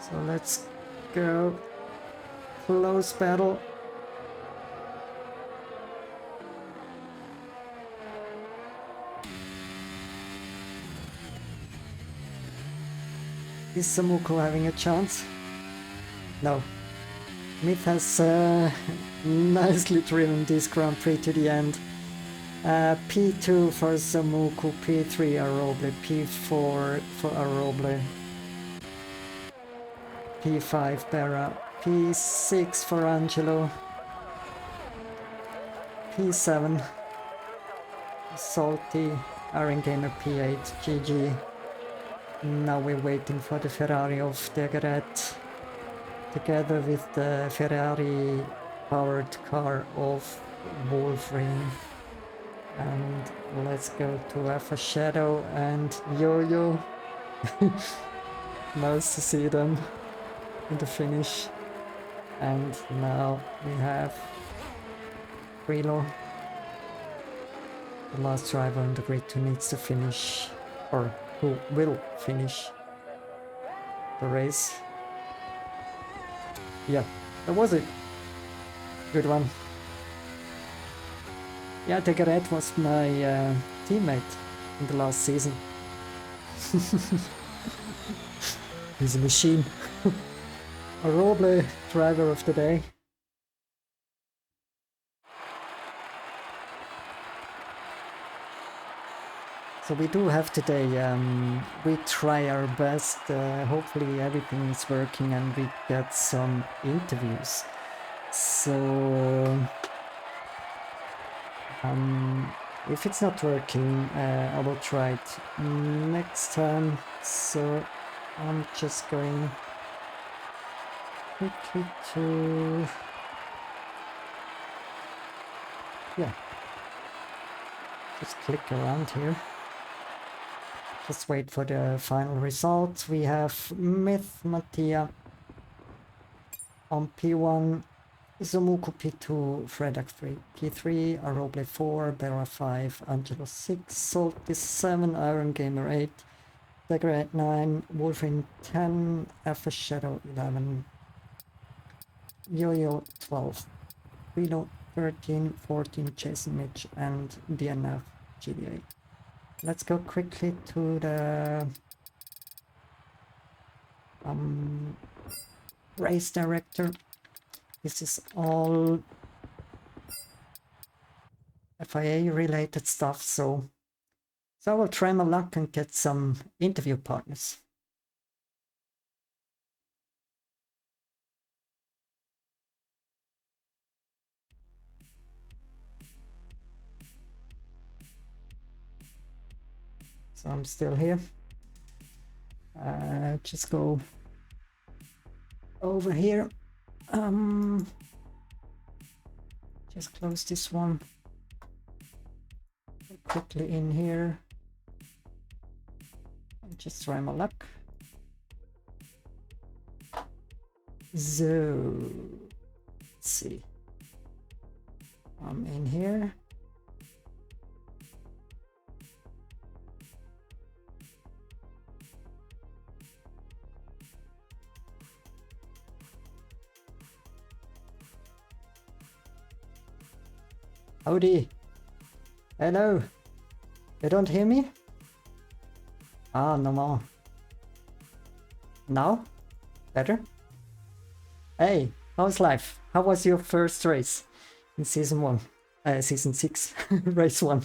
A: So let's go. Close battle. Is Samuko having a chance? No. Myth has nicely driven this Grand Prix to the end. P2 for Samuko, P3 Aroble, P4 for Aroble, P5 Berra, P6 for Angelo, P7 Salty, Iron Gamer, P8 GG. Now we're waiting for the Ferrari of Degeret, together with the Ferrari powered car of Wolverine. And let's go to Alpha Shadow and Yo-Yo. Nice to see them in the finish. And now we have Relo, the last driver on the grid who needs to finish, or who will finish the race. Yeah, that was it. Good one. Yeah, Degeret was my teammate in the last season. He's a machine. A Roble driver of the day. So we do have today, we try our best, hopefully everything is working and we get some interviews. So if it's not working, I will try it next time. So I'm just going quickly to, yeah, just click around here. Just wait for the final results. We have Myth Mattia on P1, Samuko P2, Fredak 3, P3, Aroble 4, Berra 5, Angelo 6, Salty 7, Iron Gamer 8, Degeret 9, Wolverine 10, Alpha Shadow 11, Yo-Yo 12, Reno 13, 14, Jason Mitch, and DNF GDA. Let's go quickly to the race director. This is all FIA related stuff, so I will try my luck and get some interview partners. So I'm still here. Just go over here. Just close this one. Quickly in here. And just try my luck. So let's see. I'm in here. Howdy. Hello. You don't hear me? Ah, no more. Now? Better? Hey, how's life? How was your first race in season 1? Season 6, race 1.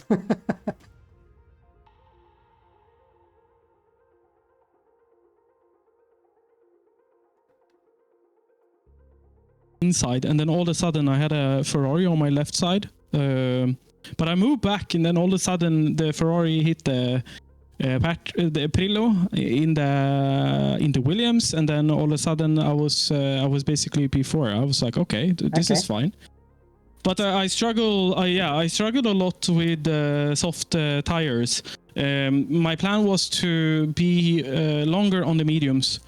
C: Inside, and then all of a sudden I had a Ferrari on my left side, but I moved back, and then all of a sudden the Ferrari hit the Prillo in the Williams, and then all of a sudden I was basically P4. I was like, okay, this is fine. But I struggled a lot with soft tires. My plan was to be longer on the mediums,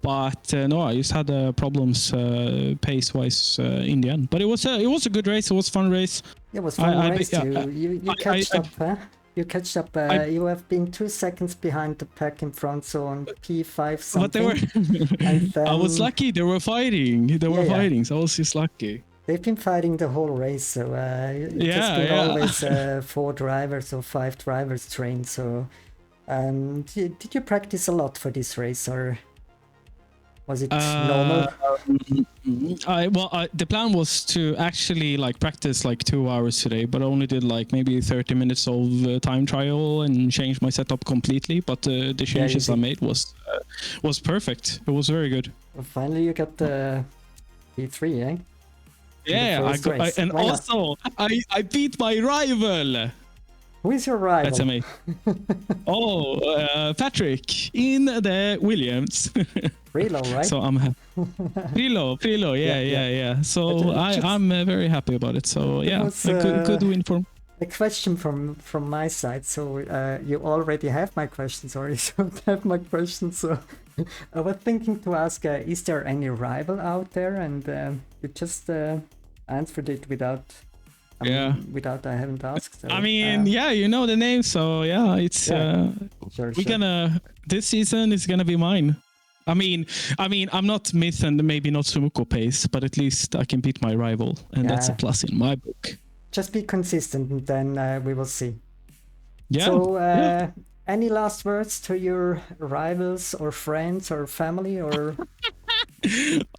C: But no, I just had problems pace-wise in the end. But it was a good race. It was a fun race.
A: It was fun race. You catched up, huh? You catched up. You have been 2 seconds behind the pack in front, so on P5 something.
C: But they were.
A: And then,
C: I was lucky. They were fighting. They were fighting. So I was just lucky.
A: They've been fighting the whole race, so it's been always 4 drivers or 5 drivers trained. So, did you practice a lot for this race, or was it normal?
C: The plan was to actually like practice like 2 hours today, but I only did like maybe 30 minutes of time trial and changed my setup completely. But the changes I made was perfect. It was very good.
A: Well, finally, you got the P3, eh?
C: Yeah, I beat my rival.
A: Who is your rival?
C: That's amazing. Patrick in the Williams.
A: Relo, right?
C: So I'm happy. Prilo, yeah. So I'm very happy about it. So yeah, a good win for him.
A: A question from my side. So you already have my questions, or you don't have my questions. So I was thinking to ask, is there any rival out there? And you just answered it without I haven't asked. So,
C: I mean, you know the name, so yeah, it's gonna this season is gonna be mine. I mean, I'm not Myth and maybe not Sumuko pace, but at least I can beat my rival, and that's a plus in my book.
A: Just be consistent, and then we will see.
C: Yeah.
A: So, any last words to your rivals or friends or family or?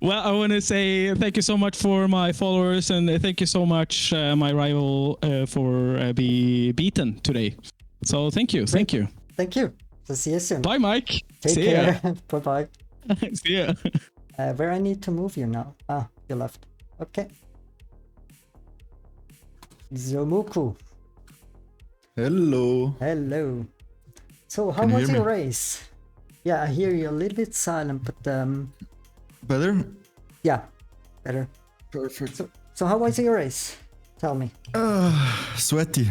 C: Well, I want to say thank you so much for my followers, and thank you so much, my rival, for being beaten today. So thank you.
A: Thank you. So see you soon.
C: Bye, Mike.
A: Take care. Bye-bye.
C: See ya.
A: Where I need to move you now? Ah, you left. Okay. Zomuku.
D: Hello.
A: Hello. So how was your race? Yeah, I hear you a little bit silent, but
D: Better?
A: yeah, better.
D: Perfect.
A: So how was your race? Tell me.
D: Sweaty.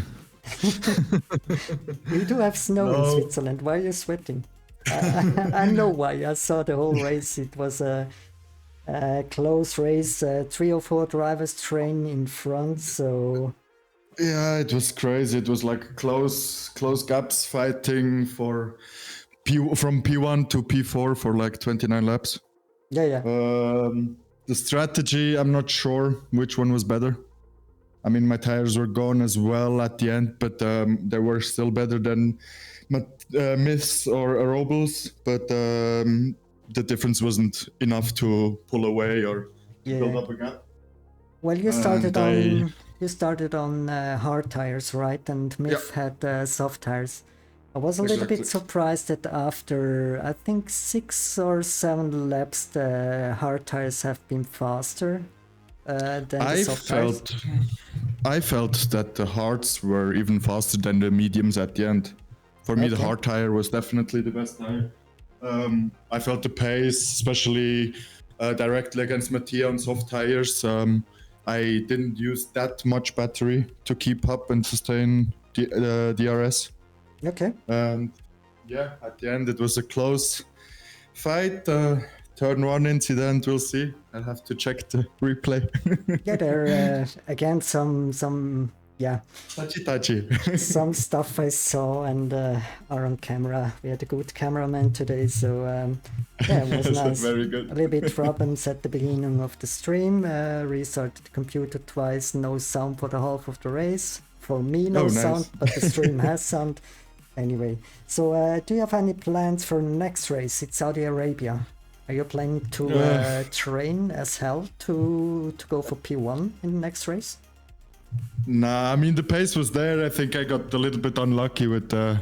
A: We do have snow in Switzerland. Why are you sweating? I know why. I saw the whole race. It was a close race. 3 or 4 drivers train in front. So
D: Yeah, it was crazy. It was like close gaps fighting from P1 to P4 for like 29 laps.
A: Yeah.
D: The strategy, I'm not sure which one was better. I mean, my tires were gone as well at the end, but they were still better than Myths or Aerobles. But the difference wasn't enough to pull away or build up a gap.
A: Well, you started on hard tires, right? And Myth had soft tires. I was a little bit surprised that after, I think, 6 or 7 laps, the hard tires have been faster than the soft tires.
D: I felt that the hards were even faster than the mediums at the end. For me, the hard tire was definitely the best tire. I felt the pace, especially directly against Mattia on soft tires. I didn't use that much battery to keep up and sustain the DRS.
A: Okay.
D: And at the end it was a close fight. Turn 1 incident, we'll see. I'll have to check the replay.
A: Yeah, there again some
D: touchy.
A: some stuff I saw and are on camera. We had a good cameraman today, so it was nice.
D: Very good.
A: A little bit problems at the beginning of the stream. Restarted the computer twice. No sound for the half of the race. For me, no sound, but the stream has sound. Anyway, so do you have any plans for next race? It's Saudi Arabia. Are you planning to train as hell to go for P1 in the next race?
D: Nah, I mean the pace was there. I think I got a little bit unlucky with the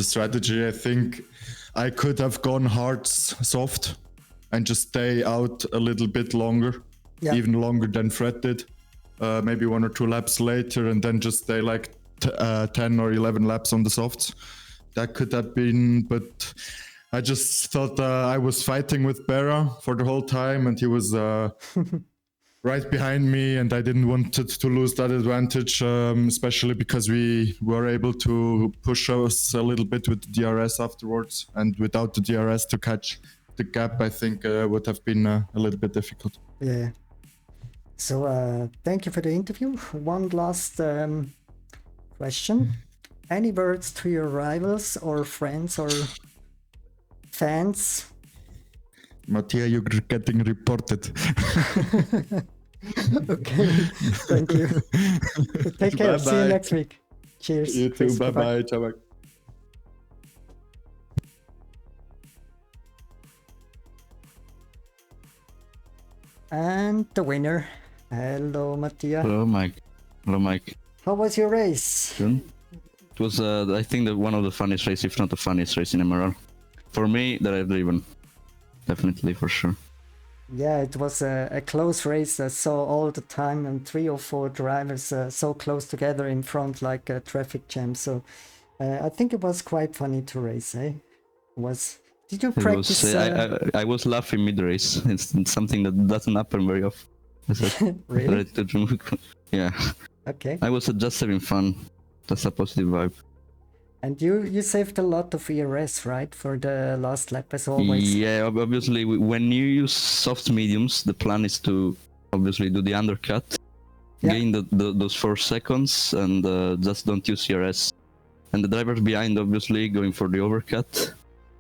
D: strategy. I think I could have gone hard soft and just stay out a little bit longer, even longer than Fred did. Maybe 1 or 2 laps later, and then just stay like 10 or 11 laps on the softs. That could have been, but I just thought I was fighting with Bera for the whole time, and he was right behind me, and I didn't want to lose that advantage, especially because we were able to push us a little bit with the DRS afterwards, and without the DRS to catch the gap, I think, would have been a little bit difficult.
A: Yeah. So thank you for the interview. One last question. Any words to your rivals or friends or fans?
D: Mattia, you're getting reported.
A: Okay, thank you. Take care. See you
D: Bye-bye.
A: next week. Cheers.
D: You too.
A: Chris.
D: Bye bye. Ciao. Bye.
A: And the winner. Hello, Mattia.
E: Hello, Mike. Hello, Mike.
A: How was your race?
E: Good. It was, I think, one of the funniest races, if not the funniest race in MRL. For me, that I've driven. Definitely, for sure.
A: Yeah, it was a close race. I saw all the time and 3 or 4 drivers so close together in front like a traffic jam. So I think it was quite funny to race, eh? Did you practice?
E: I was laughing mid-race. It's something that doesn't happen very often.
A: Really?
E: Yeah.
A: Okay.
E: I was just having fun. That's a positive vibe.
A: And you saved a lot of ERS, right, for the last lap as always?
E: Yeah, obviously, when you use soft mediums, the plan is to obviously do the undercut, gain those 4 seconds, and just don't use ERS. And the drivers behind, obviously, going for the overcut,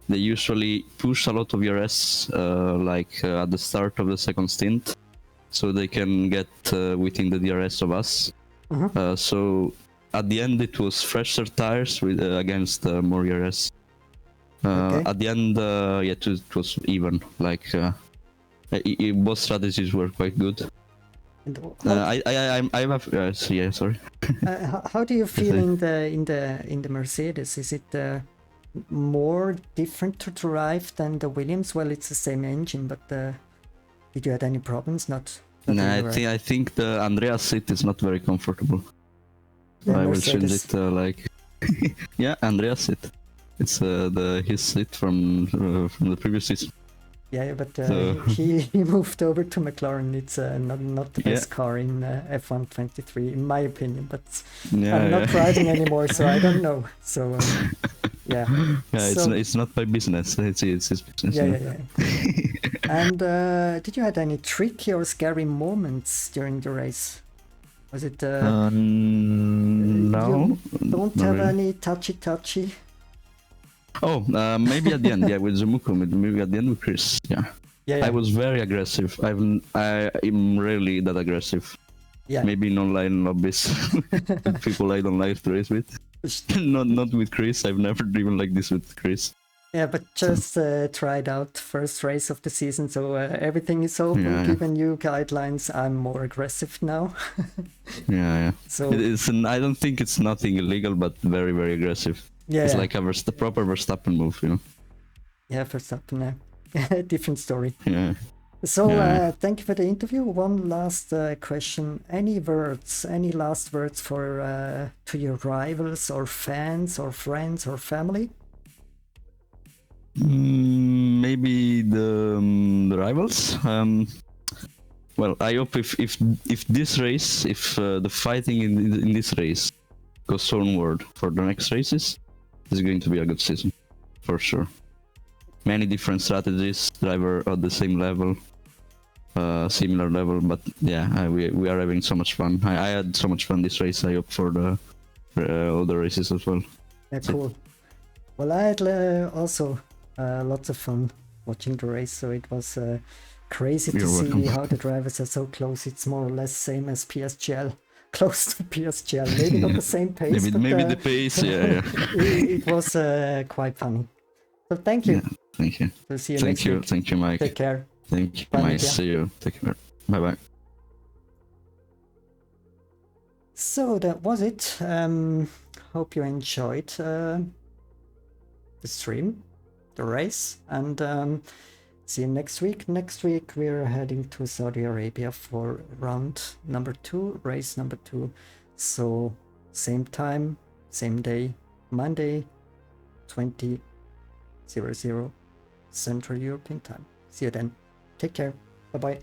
E: they usually push a lot of ERS, at the start of the second stint, so they can get within the DRS of us. So at the end, it was fresher tires against more ERS.
A: Okay.
E: At the end, it was even. Both strategies were quite good.
A: And
E: Sorry.
A: how do you feel in the Mercedes? Is it more different to drive than the Williams? Well, it's the same engine, but did you have any problems? Not
E: Nah,
A: really, right?
E: I think the Andreas seat is not very comfortable.
A: The
E: I will change
A: Mercedes.
E: it yeah, Andreas seat. It's his seat from the previous season.
A: Yeah, but
E: So-
A: he moved over to McLaren. It's not the best car in F1 23, in my opinion. But I'm not driving anymore, so I don't know. So yeah.
E: Yeah, it's not my business. It's his business.
A: Yeah. And did you have any tricky or scary moments during the race? Was it?
E: No.
A: You don't
E: not
A: have
E: really.
A: any touchy?
E: Oh, maybe at the end, with Zumuko, maybe at the end with Chris. Yeah.
A: Yeah.
E: I was very aggressive. I am rarely that aggressive.
A: Yeah.
E: Maybe in online lobbies, with people I don't like to race with. not with Chris. I've never driven like this with Chris.
A: Yeah, but just tried out first race of the season, so everything is open.
E: Yeah.
A: Given you guidelines, I'm more aggressive now.
E: Yeah.
A: So
E: I don't think it's nothing illegal, but very, very aggressive.
A: yeah,
E: It's like the proper Verstappen move, you know.
A: yeah, Verstappen. Different story.
E: Yeah.
A: So
E: Yeah.
A: thank you for the interview. One last question: any last words for to your rivals or fans or friends or family?
E: Maybe the rivals. Well, I hope if this race, if the fighting in this race goes onward for the next races, it's going to be a good season, for sure. Many different strategies, driver at the same level, similar level, but yeah, we are having so much fun. I had so much fun this race. I hope for the other races as well.
A: Yeah, cool. Well, I had also lots of fun watching the race, so it was crazy to
E: You're
A: see
E: welcome.
A: how the drivers are so close. It's more or less same as PSGL, close to PSGL. Maybe not the same pace,
E: Maybe
A: but
E: the pace, yeah.
A: it was quite funny. So thank you.
E: Yeah, thank you.
A: We'll see you next week.
E: Thank you, Mike.
A: Take care.
E: Thank you,
A: Bye,
E: Mike.
A: Mattia.
E: See you. Take care. Bye.
A: So that was it. Hope you enjoyed the stream, the race, and see you next week. Next week we're heading to Saudi Arabia for round number 2, race number 2. So same time, same day, Monday, 20:00 Central European time. See you then. Take care. Bye bye.